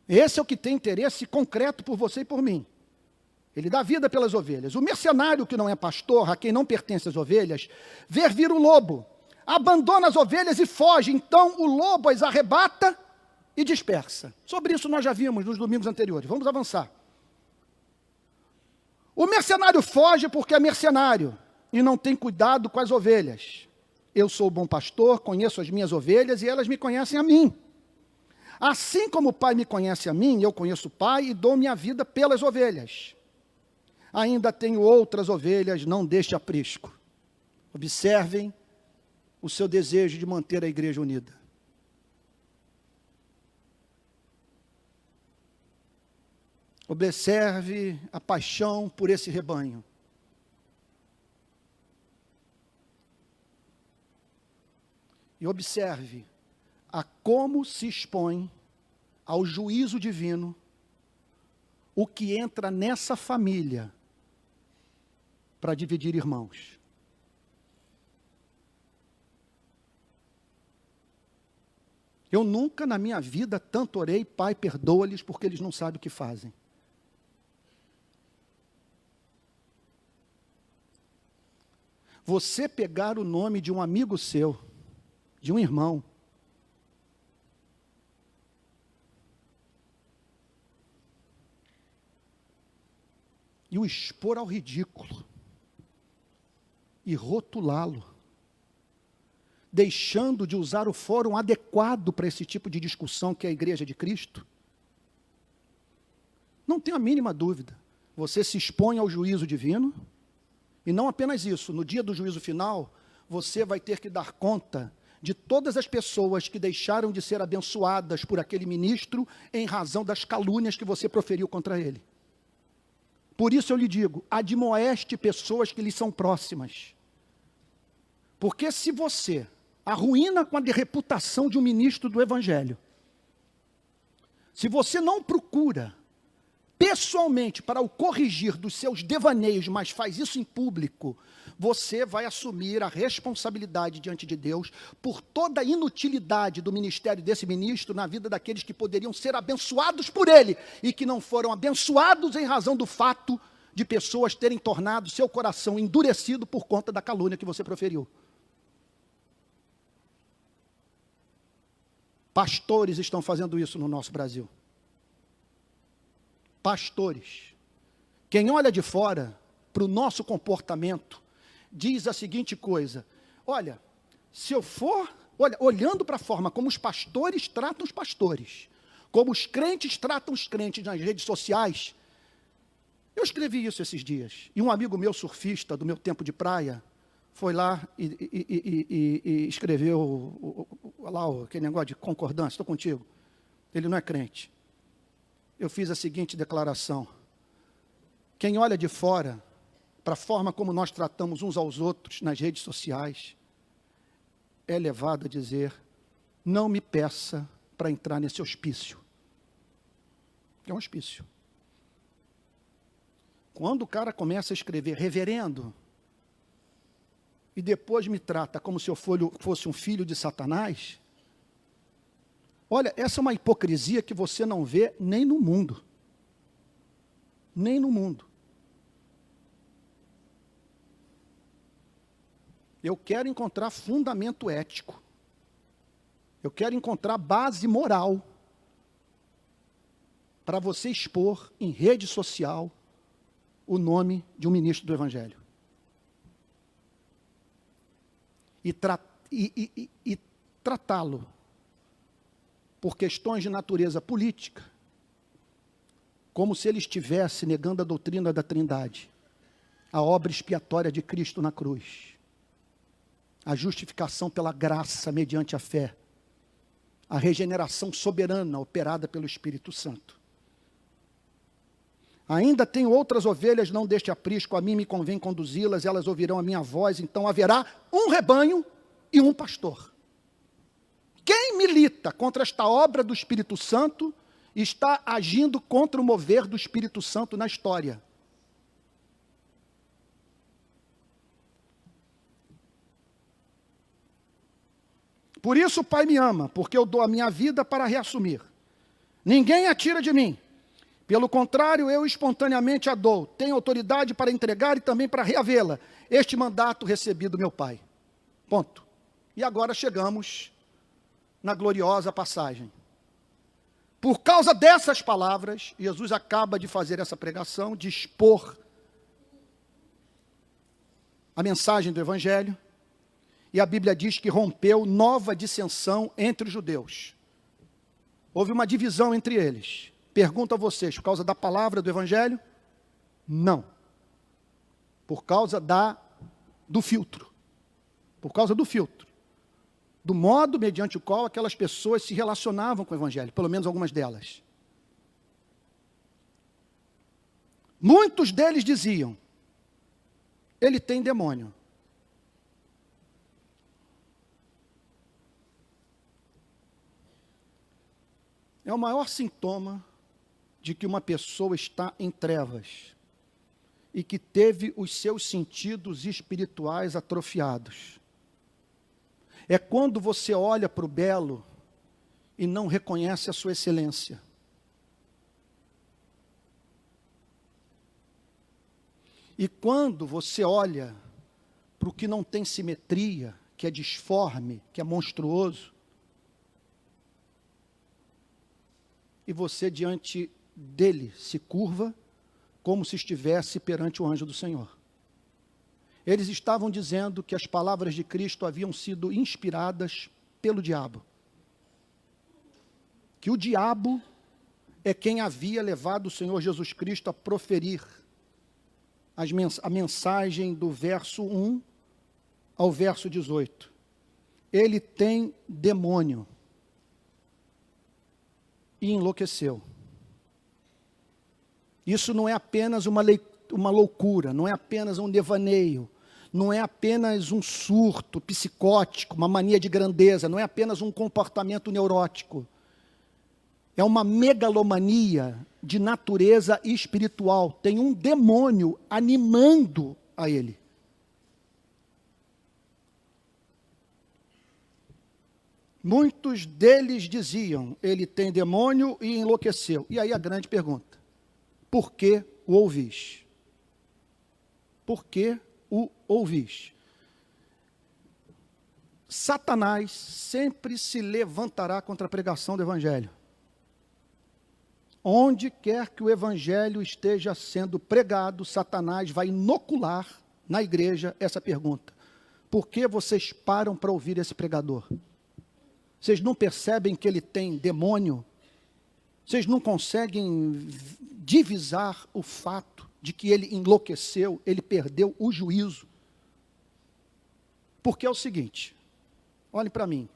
Esse é o que tem interesse concreto por você e por mim. Ele dá vida pelas ovelhas. O mercenário que não é pastor, a quem não pertence as ovelhas, vê vir o lobo, abandona as ovelhas e foge. Então o lobo as arrebata e dispersa. Sobre isso nós já vimos nos domingos anteriores. Vamos avançar. O mercenário foge porque é mercenário e não tem cuidado com as ovelhas. Eu sou o bom pastor, conheço as minhas ovelhas e elas me conhecem a mim. Assim como o Pai me conhece a mim, eu conheço o Pai e dou minha vida pelas ovelhas. Ainda tenho outras ovelhas, não deixe aprisco. Observem o seu desejo de manter a igreja unida. Observe a paixão por esse rebanho. E observe a como se expõe ao juízo divino o que entra nessa família para dividir irmãos. Eu nunca na minha vida tanto orei, Pai, perdoa-lhes porque eles não sabem o que fazem. Você pegar o nome de um amigo seu, de um irmão, e o expor ao ridículo, e rotulá-lo, deixando de usar o fórum adequado para esse tipo de discussão que é a Igreja de Cristo, não tenho a mínima dúvida, você se expõe ao juízo divino, e não apenas isso, no dia do juízo final, você vai ter que dar conta de todas as pessoas que deixaram de ser abençoadas por aquele ministro em razão das calúnias que você proferiu contra ele. Por isso eu lhe digo, admoeste pessoas que lhe são próximas. Porque se você arruína com a reputação de um ministro do Evangelho, se você não procura pessoalmente para o corrigir dos seus devaneios, mas faz isso em público, você vai assumir a responsabilidade diante de Deus por toda a inutilidade do ministério desse ministro na vida daqueles que poderiam ser abençoados por ele e que não foram abençoados em razão do fato de pessoas terem tornado seu coração endurecido por conta da calúnia que você proferiu. Pastores estão fazendo isso no nosso Brasil. Pastores. Quem olha de fora para o nosso comportamento, diz a seguinte coisa: olha, se eu for, olhando para a forma como os pastores tratam os pastores, como os crentes tratam os crentes nas redes sociais. Eu escrevi isso esses dias, e um amigo meu, surfista, do meu tempo de praia, foi lá e escreveu lá aquele negócio de concordância, estou contigo. Ele não é crente. Eu fiz a seguinte declaração: quem olha de fora para a forma como nós tratamos uns aos outros nas redes sociais, é levado a dizer, não me peça para entrar nesse hospício. É um hospício. Quando o cara começa a escrever reverendo, e depois me trata como se eu fosse um filho de Satanás, olha, essa é uma hipocrisia que você não vê nem no mundo. Nem no mundo. Eu quero encontrar fundamento ético. Eu quero encontrar base moral para você expor em rede social o nome de um ministro do Evangelho. E tratá-lo por questões de natureza política, como se ele estivesse negando a doutrina da Trindade, a obra expiatória de Cristo na cruz, a justificação pela graça mediante a fé, a regeneração soberana operada pelo Espírito Santo. Ainda tenho outras ovelhas, não deste aprisco, a mim me convém conduzi-las, elas ouvirão a minha voz, então haverá um rebanho e um pastor. Quem milita contra esta obra do Espírito Santo está agindo contra o mover do Espírito Santo na história. Por isso o Pai me ama, porque eu dou a minha vida para reassumir. Ninguém a tira de mim. Pelo contrário, eu espontaneamente a dou. Tenho autoridade para entregar e também para reavê-la. Este mandato recebi do meu Pai. Ponto. E agora chegamos na gloriosa passagem. Por causa dessas palavras, Jesus acaba de fazer essa pregação, de expor a mensagem do Evangelho, e a Bíblia diz que rompeu nova dissensão entre os judeus. Houve uma divisão entre eles. Pergunto a vocês, por causa da palavra do Evangelho? Não. Por causa do filtro. Por causa do filtro. Do modo mediante o qual aquelas pessoas se relacionavam com o Evangelho, pelo menos algumas delas. Muitos deles diziam, ele tem demônio. É o maior sintoma de que uma pessoa está em trevas e que teve os seus sentidos espirituais atrofiados. É quando você olha para o belo e não reconhece a sua excelência. E quando você olha para o que não tem simetria, que é disforme, que é monstruoso, e você diante dele se curva como se estivesse perante o anjo do Senhor. Eles estavam dizendo que as palavras de Cristo haviam sido inspiradas pelo diabo. Que o diabo é quem havia levado o Senhor Jesus Cristo a proferir a mensagem do verso 1 ao verso 18. Ele tem demônio. E enlouqueceu. Isso não é apenas uma loucura, não é apenas um devaneio, não é apenas um surto psicótico, uma mania de grandeza, não é apenas um comportamento neurótico. É uma megalomania de natureza espiritual, tem um demônio animando a ele. Muitos deles diziam, ele tem demônio e enlouqueceu. E aí a grande pergunta, por que o ouvis? Por que o ouvis? Satanás sempre se levantará contra a pregação do evangelho. Onde quer que o evangelho esteja sendo pregado, Satanás vai inocular na igreja essa pergunta. Por que vocês param para ouvir esse pregador? Vocês não percebem que ele tem demônio? Vocês não conseguem divisar o fato de que ele enlouqueceu, ele perdeu o juízo? Porque é o seguinte, olhem para mim.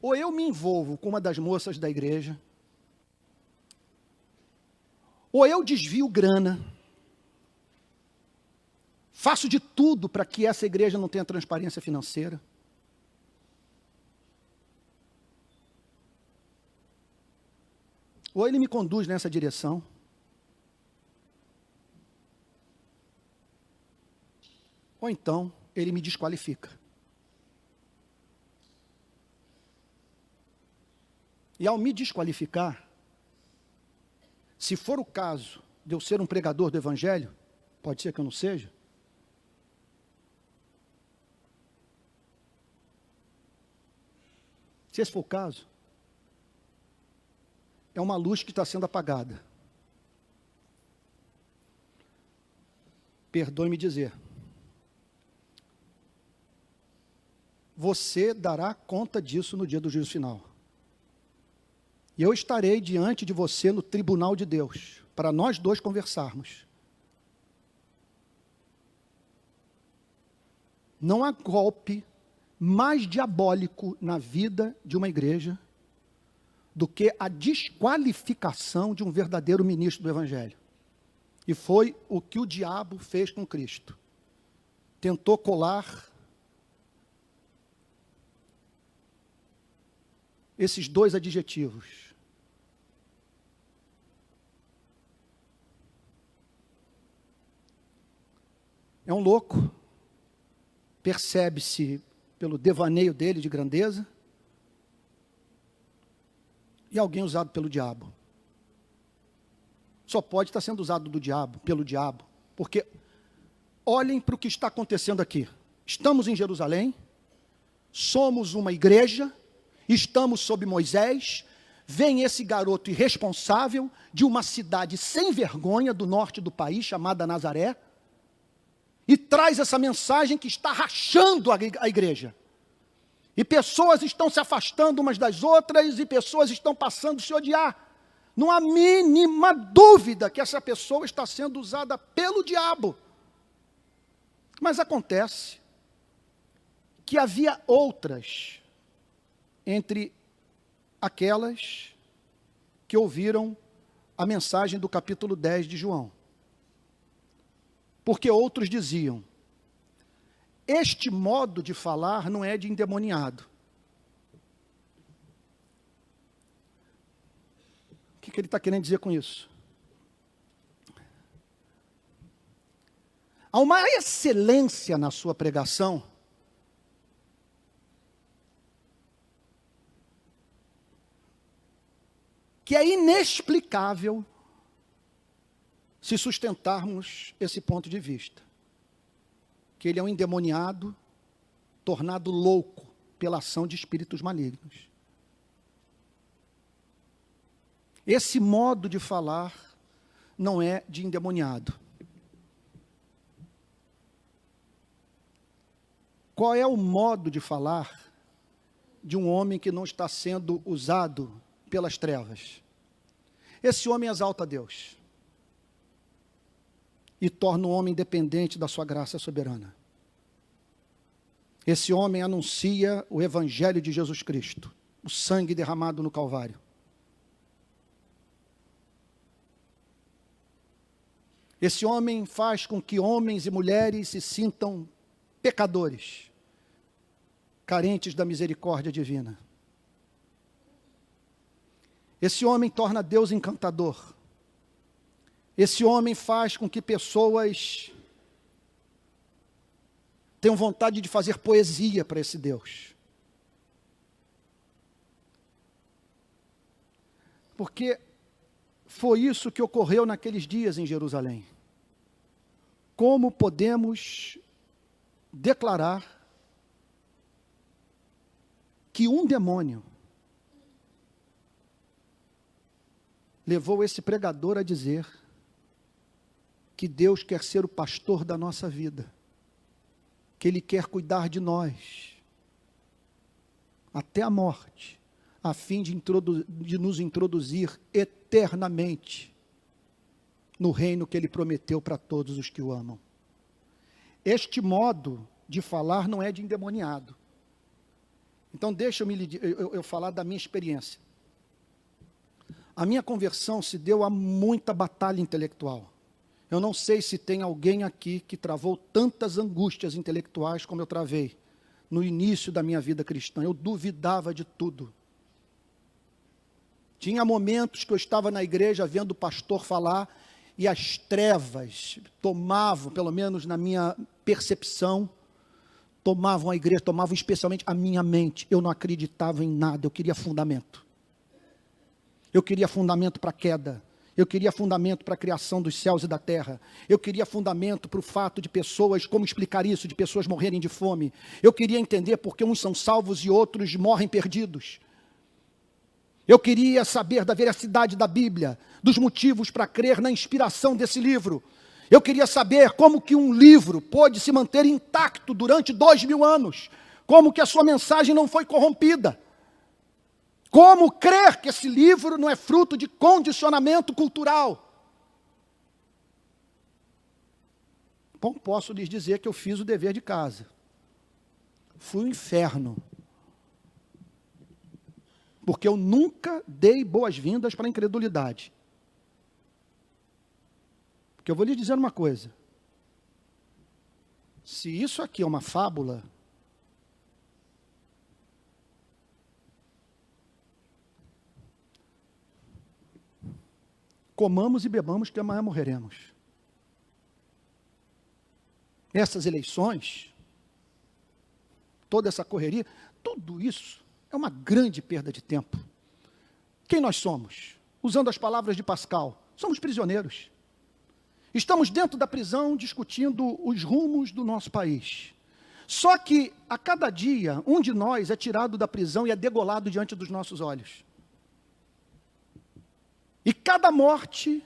Ou eu me envolvo com uma das moças da igreja, ou eu desvio grana, faço de tudo para que essa igreja não tenha transparência financeira. Ou ele me conduz nessa direção, ou então ele me desqualifica. E ao me desqualificar, se for o caso de eu ser um pregador do evangelho, pode ser que eu não seja, se esse for o caso, é uma luz que está sendo apagada. Perdoe-me dizer. Você dará conta disso no dia do juízo final. E eu estarei diante de você no tribunal de Deus, para nós dois conversarmos. Não há golpe mais diabólico na vida de uma igreja do que a desqualificação de um verdadeiro ministro do evangelho. E foi o que o diabo fez com Cristo. Tentou colar esses dois adjetivos. É um louco, percebe-se pelo devaneio dele de grandeza, e alguém usado pelo diabo. Só pode estar sendo usado pelo diabo, porque olhem para o que está acontecendo aqui. Estamos em Jerusalém, somos uma igreja, estamos sob Moisés, vem esse garoto irresponsável de uma cidade sem vergonha do norte do país, chamada Nazaré, e traz essa mensagem que está rachando a igreja. E pessoas estão se afastando umas das outras, e pessoas estão passando a se odiar. Não há mínima dúvida que essa pessoa está sendo usada pelo diabo. Mas acontece que havia outras entre aquelas que ouviram a mensagem do capítulo 10 de João. Porque outros diziam, este modo de falar não é de endemoniado. O que ele está querendo dizer com isso? Há uma excelência na sua pregação que é inexplicável se sustentarmos esse ponto de vista. Que ele é um endemoniado, tornado louco pela ação de espíritos malignos. Esse modo de falar não é de endemoniado. Qual é o modo de falar de um homem que não está sendo usado pelas trevas? Esse homem exalta a Deus e torna o homem dependente da sua graça soberana. Esse homem anuncia o evangelho de Jesus Cristo, o sangue derramado no Calvário. Esse homem faz com que homens e mulheres se sintam pecadores, carentes da misericórdia divina. Esse homem torna Deus encantador. Esse homem faz com que pessoas tenham vontade de fazer poesia para esse Deus. Porque foi isso que ocorreu naqueles dias em Jerusalém. Como podemos declarar que um demônio levou esse pregador a dizer que Deus quer ser o pastor da nossa vida, que Ele quer cuidar de nós até a morte, a fim de nos introduzir eternamente no reino que Ele prometeu para todos os que o amam. Este modo de falar não é de endemoniado. Então deixa eu falar da minha experiência. A minha conversão se deu a muita batalha intelectual. Eu não sei se tem alguém aqui que travou tantas angústias intelectuais como eu travei no início da minha vida cristã. Eu duvidava de tudo. Tinha momentos que eu estava na igreja vendo o pastor falar e as trevas tomavam, pelo menos na minha percepção, tomavam a igreja, tomavam especialmente a minha mente. Eu não acreditava em nada, eu queria fundamento. Eu queria fundamento para a queda. Eu queria fundamento para a criação dos céus e da terra. Eu queria fundamento para o fato de pessoas, como explicar isso, de pessoas morrerem de fome. Eu queria entender por que uns são salvos e outros morrem perdidos. Eu queria saber da veracidade da Bíblia, dos motivos para crer na inspiração desse livro. Eu queria saber como que um livro pôde se manter intacto durante 2000 anos. Como que a sua mensagem não foi corrompida. Como crer que esse livro não é fruto de condicionamento cultural? Bom, posso lhes dizer que eu fiz o dever de casa. Fui um inferno. Porque eu nunca dei boas-vindas para a incredulidade. Porque eu vou lhes dizer uma coisa. Se isso aqui é uma fábula, comamos e bebamos, que amanhã morreremos. Essas eleições, toda essa correria, tudo isso é uma grande perda de tempo. Quem nós somos? Usando as palavras de Pascal, somos prisioneiros. Estamos dentro da prisão discutindo os rumos do nosso país. Só que, a cada dia, um de nós é tirado da prisão e é degolado diante dos nossos olhos. E cada morte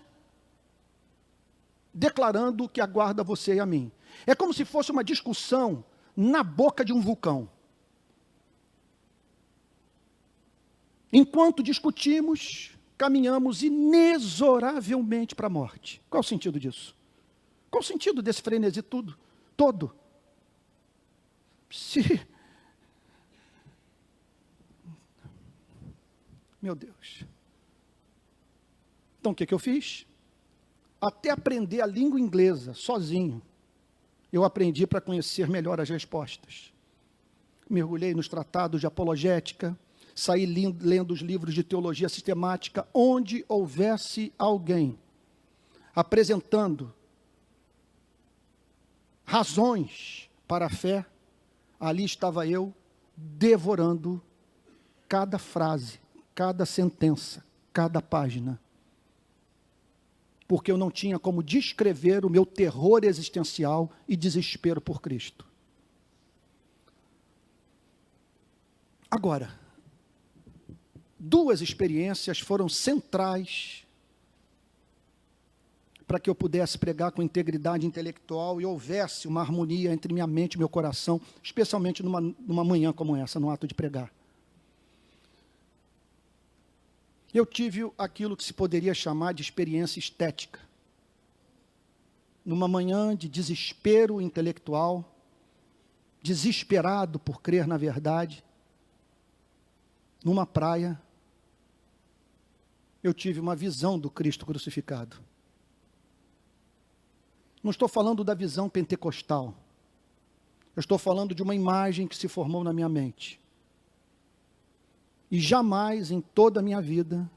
declarando o que aguarda você e a mim. É como se fosse uma discussão na boca de um vulcão. Enquanto discutimos, caminhamos inexoravelmente para a morte. Qual é o sentido disso? Qual o sentido desse frenesi todo? Meu Deus. Então, o que eu fiz? Até aprender a língua inglesa, sozinho, eu aprendi para conhecer melhor as respostas. Mergulhei nos tratados de apologética, saí lendo os livros de teologia sistemática, onde houvesse alguém apresentando razões para a fé, ali estava eu devorando cada frase, cada sentença, cada página. Porque eu não tinha como descrever o meu terror existencial e desespero por Cristo. Agora, duas experiências foram centrais para que eu pudesse pregar com integridade intelectual e houvesse uma harmonia entre minha mente e meu coração, especialmente numa manhã como essa, no ato de pregar. Eu tive aquilo que se poderia chamar de experiência estética. Numa manhã de desespero intelectual, desesperado por crer na verdade, numa praia, eu tive uma visão do Cristo crucificado. Não estou falando da visão pentecostal. Eu estou falando de uma imagem que se formou na minha mente. E jamais em toda a minha vida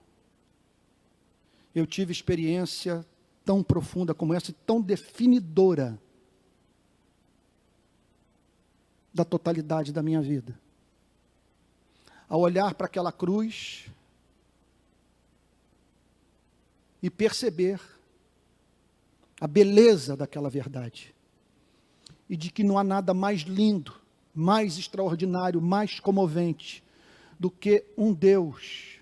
eu tive experiência tão profunda como essa, tão definidora da totalidade da minha vida. Ao olhar para aquela cruz e perceber a beleza daquela verdade, e de que não há nada mais lindo, mais extraordinário, mais comovente, do que um Deus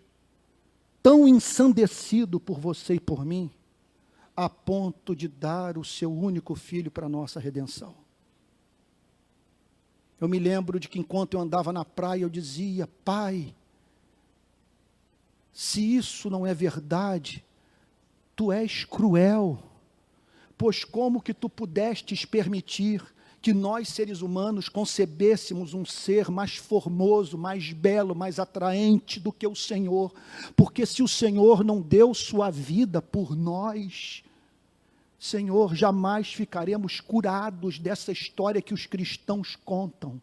tão ensandecido por você e por mim, a ponto de dar o seu único filho para a nossa redenção. Eu me lembro de que enquanto eu andava na praia, eu dizia: Pai, se isso não é verdade, Tu és cruel, pois como que Tu pudestes permitir que nós, seres humanos, concebêssemos um ser mais formoso, mais belo, mais atraente do que o Senhor? Porque se o Senhor não deu sua vida por nós, Senhor, jamais ficaremos curados dessa história que os cristãos contam.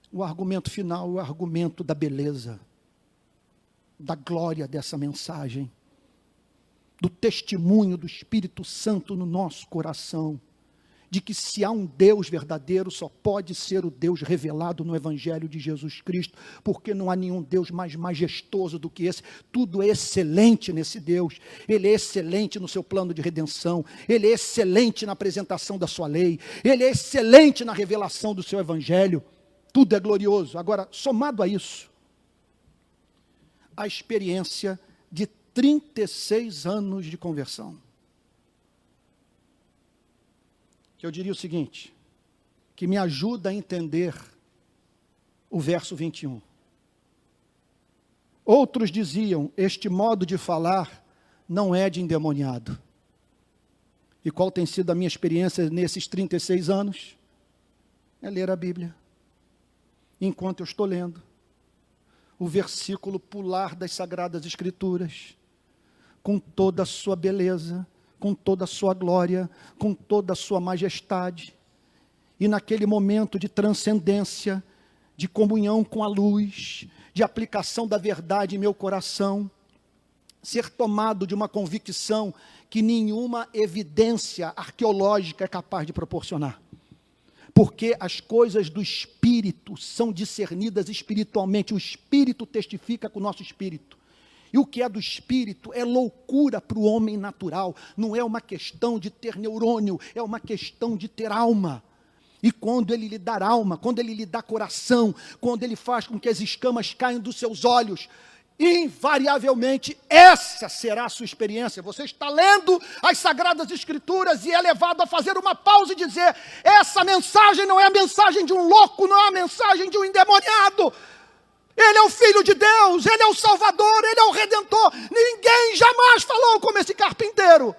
O argumento final é o argumento da beleza, da glória dessa mensagem, do testemunho do Espírito Santo no nosso coração, de que se há um Deus verdadeiro, só pode ser o Deus revelado no Evangelho de Jesus Cristo, porque não há nenhum Deus mais majestoso do que esse. Tudo é excelente nesse Deus. Ele é excelente no seu plano de redenção, Ele é excelente na apresentação da sua lei, Ele é excelente na revelação do seu Evangelho. Tudo é glorioso. Agora, somado a isso, a experiência de 36 anos de conversão. Que eu diria o seguinte, que me ajuda a entender o verso 21. Outros diziam: este modo de falar não é de endemoniado. E qual tem sido a minha experiência nesses 36 anos? É ler a Bíblia. Enquanto eu estou lendo, o versículo pular das Sagradas Escrituras, com toda a sua beleza, com toda a sua glória, com toda a sua majestade, e naquele momento de transcendência, de comunhão com a luz, de aplicação da verdade em meu coração, ser tomado de uma convicção que nenhuma evidência arqueológica é capaz de proporcionar. Porque as coisas do Espírito são discernidas espiritualmente, o Espírito testifica com o nosso Espírito. E o que é do Espírito é loucura para o homem natural, não é uma questão de ter neurônio, é uma questão de ter alma. E quando Ele lhe dá alma, quando Ele lhe dá coração, quando Ele faz com que as escamas caiam dos seus olhos, invariavelmente essa será a sua experiência. Você está lendo as Sagradas Escrituras e é levado a fazer uma pausa e dizer: essa mensagem não é a mensagem de um louco, não é a mensagem de um endemoniado. Ele é o Filho de Deus, Ele é o Salvador, Ele é o Redentor. Ninguém jamais falou como esse carpinteiro.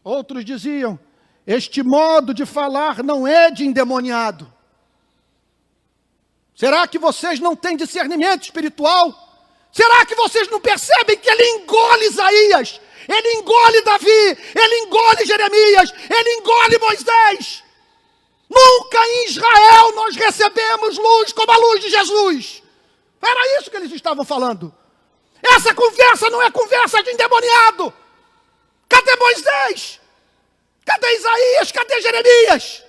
Outros diziam: este modo de falar não é de endemoniado. Será que vocês não têm discernimento espiritual? Será que vocês não percebem que Ele engole Isaías, Ele engole Davi, Ele engole Jeremias, Ele engole Moisés? Nunca em Israel nós recebemos luz como a luz de Jesus. Era isso que eles estavam falando. Essa conversa não é conversa de endemoniado. Cadê Moisés? Cadê Isaías? Cadê Jeremias?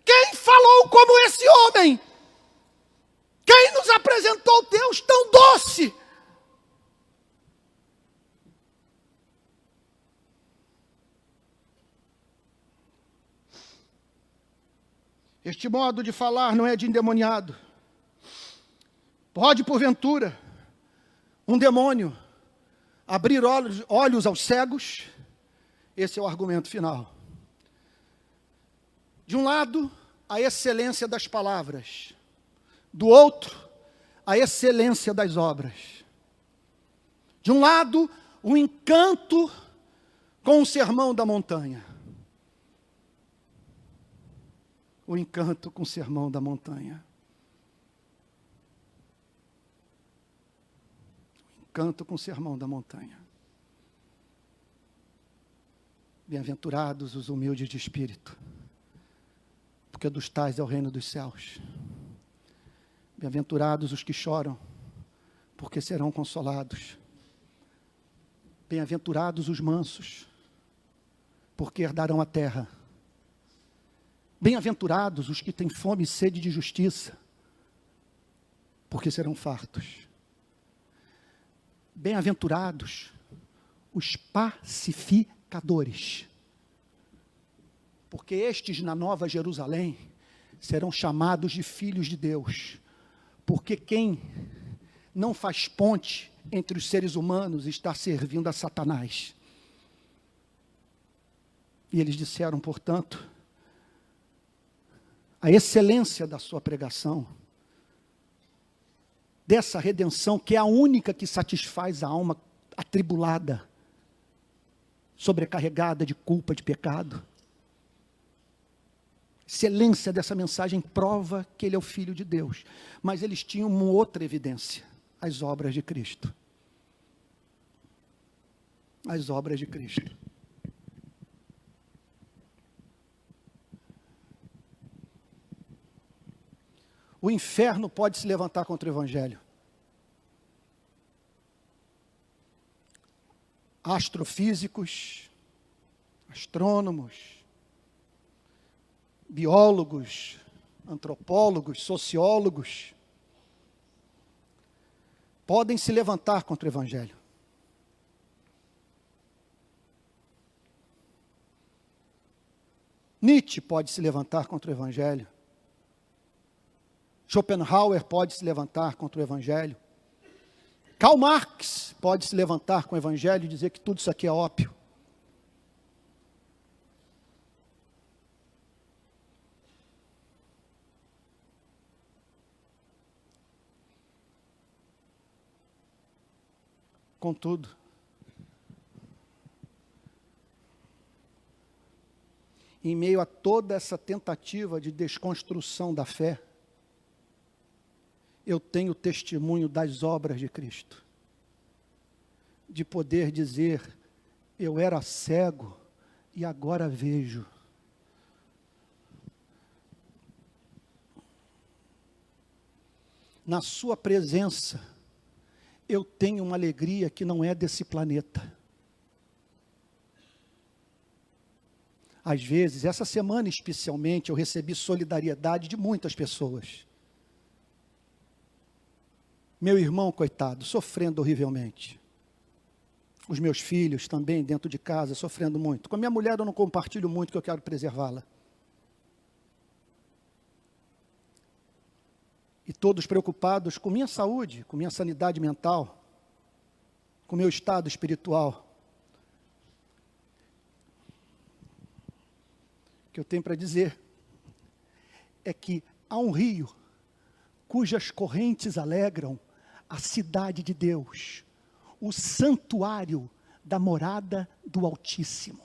Quem falou como esse homem? Quem nos apresentou Deus tão doce? Este modo de falar não é de endemoniado. Pode, porventura, um demônio abrir olhos aos cegos? Esse é o argumento final. De um lado, a excelência das palavras. Do outro, a excelência das obras. De um lado, o encanto com o sermão da montanha. O encanto com o sermão da montanha. O encanto com o sermão da montanha. Bem-aventurados os humildes de espírito, porque dos tais é o reino dos céus. Bem-aventurados os que choram, porque serão consolados. Bem-aventurados os mansos, porque herdarão a terra. Bem-aventurados os que têm fome e sede de justiça, porque serão fartos. Bem-aventurados os pacificadores, porque estes na Nova Jerusalém serão chamados de filhos de Deus, porque quem não faz ponte entre os seres humanos está servindo a Satanás. E eles disseram, portanto, a excelência da sua pregação, dessa redenção, que é a única que satisfaz a alma atribulada, sobrecarregada de culpa, de pecado. Excelência dessa mensagem prova que ele é o Filho de Deus. Mas eles tinham uma outra evidência, as obras de Cristo. As obras de Cristo. O inferno pode se levantar contra o Evangelho. Astrofísicos, astrônomos, biólogos, antropólogos, sociólogos, podem se levantar contra o Evangelho. Nietzsche pode se levantar contra o Evangelho. Schopenhauer pode se levantar contra o Evangelho. Karl Marx pode se levantar com o Evangelho e dizer que tudo isso aqui é ópio. Contudo, em meio a toda essa tentativa de desconstrução da fé, eu tenho testemunho das obras de Cristo, de poder dizer, eu era cego e agora vejo. Na sua presença, eu tenho uma alegria que não é desse planeta. Às vezes, essa semana especialmente, eu recebi solidariedade de muitas pessoas. Meu irmão, coitado, sofrendo horrivelmente. Os meus filhos também, dentro de casa, sofrendo muito. Com a minha mulher eu não compartilho muito, porque eu quero preservá-la. E todos preocupados com minha saúde, com minha sanidade mental, com meu estado espiritual. O que eu tenho para dizer é que há um rio cujas correntes alegram a cidade de Deus, o santuário da morada do Altíssimo.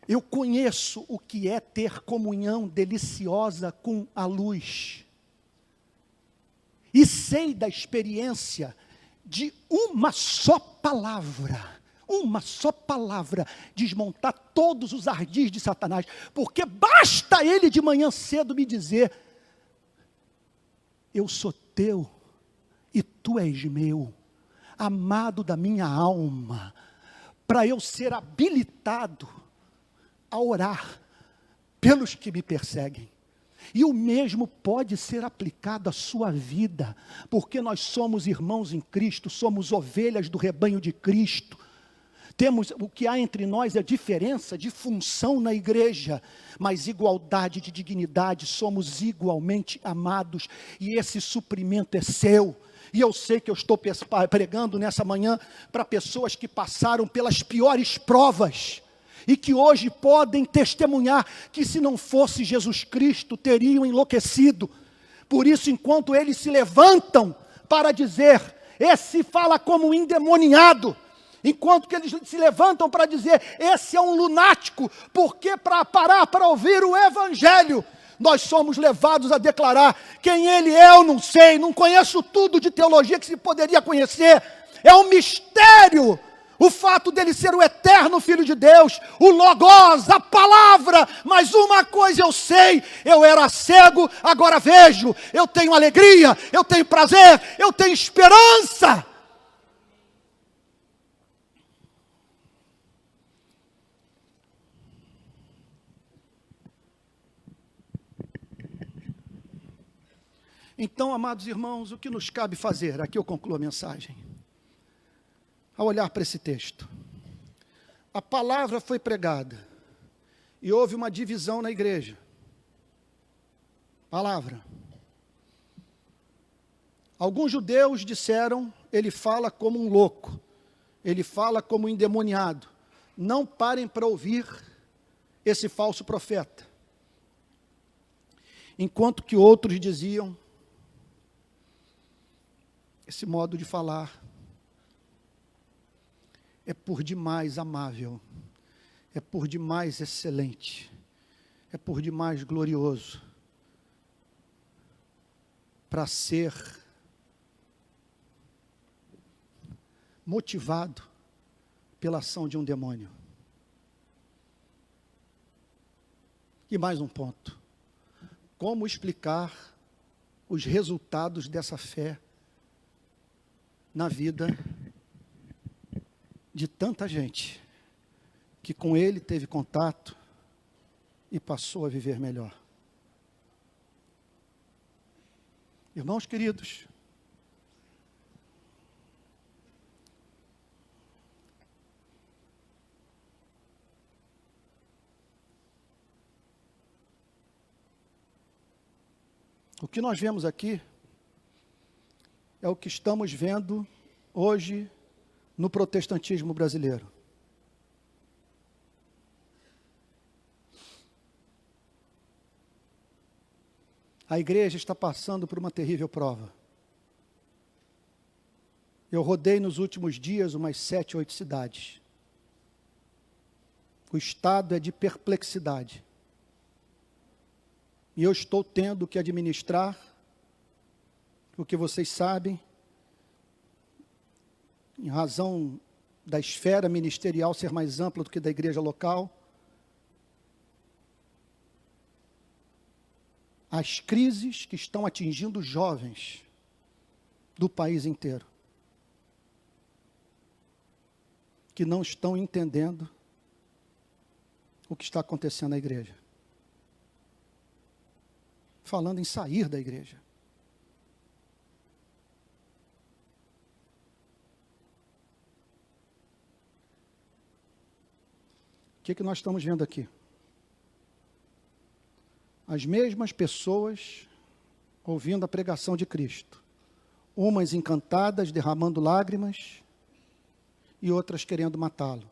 Eu conheço o que é ter comunhão deliciosa com a luz. E sei da experiência de uma só palavra, desmontar todos os ardis de Satanás, porque basta ele de manhã cedo me dizer, eu sou teu e tu és meu, amado da minha alma, para eu ser habilitado a orar pelos que me perseguem. E o mesmo pode ser aplicado à sua vida, porque nós somos irmãos em Cristo, somos ovelhas do rebanho de Cristo. Temos, o que há entre nós é diferença de função na igreja, mas igualdade de dignidade, somos igualmente amados, e esse suprimento é seu. E eu sei que eu estou pregando nessa manhã para pessoas que passaram pelas piores provas, e que hoje podem testemunhar que se não fosse Jesus Cristo, teriam enlouquecido. Por isso, enquanto eles se levantam para dizer, esse fala como um endemoniado, enquanto que eles se levantam para dizer, esse é um lunático, porque para parar para ouvir o Evangelho, nós somos levados a declarar, quem ele é eu não sei, não conheço tudo de teologia que se poderia conhecer, é um mistério, o fato dele ser o eterno Filho de Deus, o Logos, a palavra. Mas uma coisa eu sei, eu era cego, agora vejo, eu tenho alegria, eu tenho prazer, eu tenho esperança. Então, amados irmãos, o que nos cabe fazer? Aqui eu concluo a mensagem. Ao olhar para esse texto, a palavra foi pregada e houve uma divisão na igreja. Palavra. Alguns judeus disseram, ele fala como um louco, ele fala como um endemoniado. Não parem para ouvir esse falso profeta. Enquanto que outros diziam, esse modo de falar é por demais amável, é por demais excelente, é por demais glorioso para ser motivado pela ação de um demônio. E mais um ponto. Como explicar os resultados dessa fé na vida de tanta gente que com ele teve contato e passou a viver melhor? Irmãos queridos, o que nós vemos aqui é o que estamos vendo hoje no protestantismo brasileiro. A igreja está passando por uma terrível prova. Eu rodei nos últimos dias umas 7, 8 cidades. O estado é de perplexidade. E eu estou tendo que administrar o que vocês sabem, em razão da esfera ministerial ser mais ampla do que da igreja local, as crises que estão atingindo os jovens do país inteiro, que não estão entendendo o que está acontecendo na igreja. Falando em sair da igreja. O que nós estamos vendo aqui? As mesmas pessoas ouvindo a pregação de Cristo. Umas encantadas, derramando lágrimas, e outras querendo matá-lo.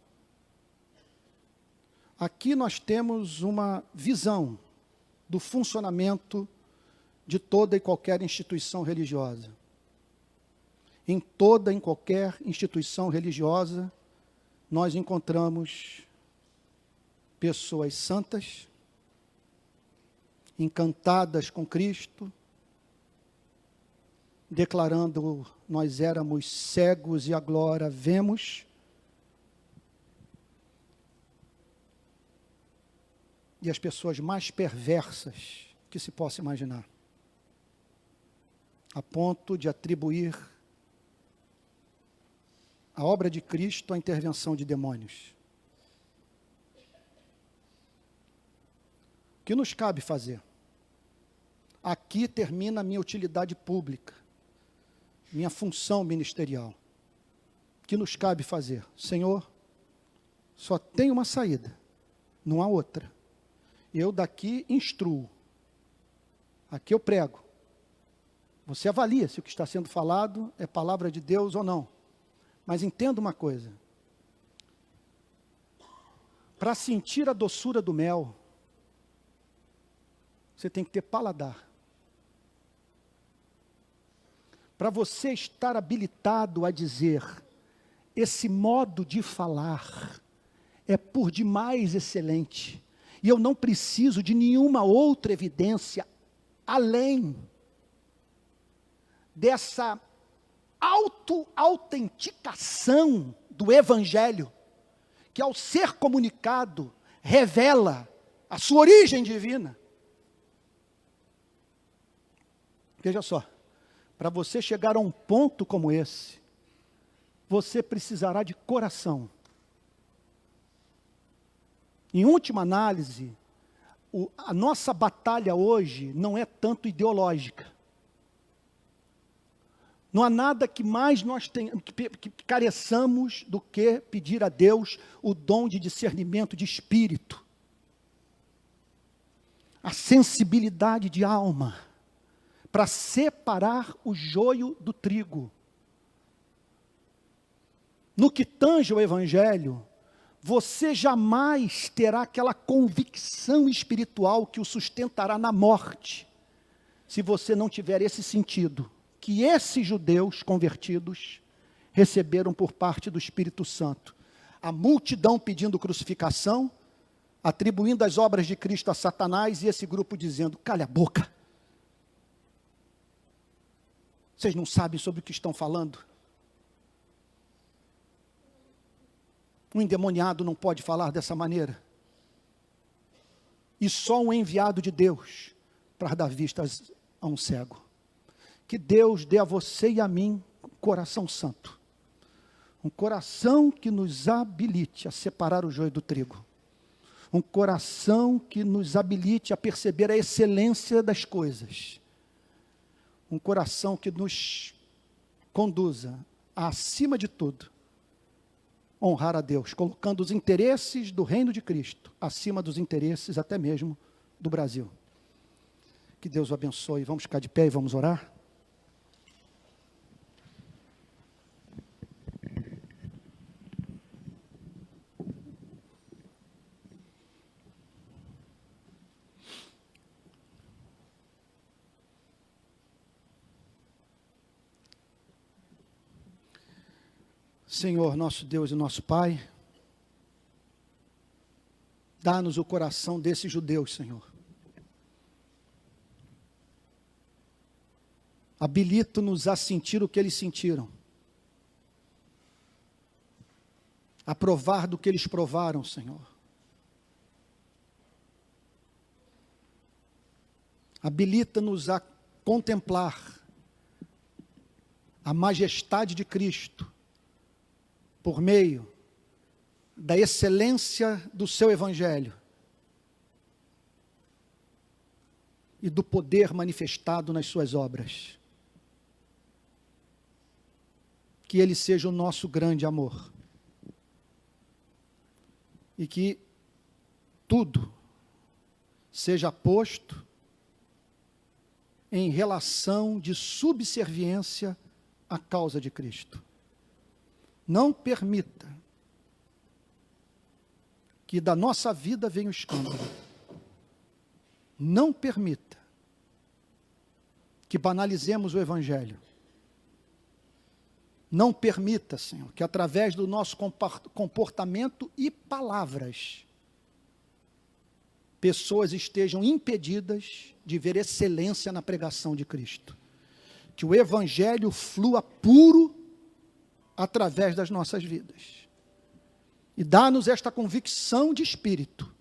Aqui nós temos uma visão do funcionamento de toda e qualquer instituição religiosa. Em toda e qualquer instituição religiosa, nós encontramos pessoas santas, encantadas com Cristo, declarando, nós éramos cegos e agora vemos. E as pessoas mais perversas que se possa imaginar, a ponto de atribuir a obra de Cristo à intervenção de demônios. O que nos cabe fazer? Aqui termina a minha utilidade pública, minha função ministerial. O que nos cabe fazer? Senhor, só tem uma saída, não há outra. Eu daqui instruo, aqui eu prego. Você avalia se o que está sendo falado é palavra de Deus ou não. Mas entenda uma coisa. Para sentir a doçura do mel, você tem que ter paladar. Para você estar habilitado a dizer, esse modo de falar é por demais excelente, e eu não preciso de nenhuma outra evidência, além dessa auto-autenticação do Evangelho, que ao ser comunicado, revela a sua origem divina. Veja só, para você chegar a um ponto como esse, você precisará de coração. Em última análise, a nossa batalha hoje não é tanto ideológica. Não há nada que mais nós que careçamos do que pedir a Deus o dom de discernimento de espírito, a sensibilidade de alma, para separar o joio do trigo. No que tange ao Evangelho, você jamais terá aquela convicção espiritual que o sustentará na morte, se você não tiver esse sentido que esses judeus convertidos receberam por parte do Espírito Santo. A multidão pedindo crucificação, atribuindo as obras de Cristo a Satanás, e esse grupo dizendo: calha a boca. Vocês não sabem sobre o que estão falando? Um endemoniado não pode falar dessa maneira. E só um enviado de Deus para dar vistas a um cego. Que Deus dê a você e a mim um coração santo. Um coração que nos habilite a separar o joio do trigo. Um coração que nos habilite a perceber a excelência das coisas. Um coração que nos conduza a, acima de tudo, honrar a Deus, colocando os interesses do reino de Cristo acima dos interesses até mesmo do Brasil. Que Deus o abençoe. Vamos ficar de pé e vamos orar? Senhor, nosso Deus e nosso Pai, dá-nos o coração desses judeus, Senhor. Habilita-nos a sentir o que eles sentiram, a provar do que eles provaram, Senhor. Habilita-nos a contemplar a majestade de Cristo, por meio da excelência do seu Evangelho e do poder manifestado nas suas obras. Que ele seja o nosso grande amor. E que tudo seja posto em relação de subserviência à causa de Cristo. Não permita que da nossa vida venha o escândalo. Não permita que banalizemos o Evangelho. Não permita, Senhor, que através do nosso comportamento e palavras, pessoas estejam impedidas de ver excelência na pregação de Cristo. Que o Evangelho flua puro através das nossas vidas. E dá-nos esta convicção de espírito.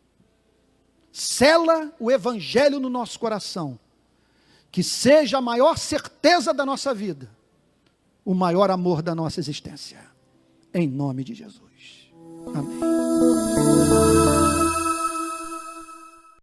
Sela o Evangelho no nosso coração. Que seja a maior certeza da nossa vida, o maior amor da nossa existência. Em nome de Jesus. Amém.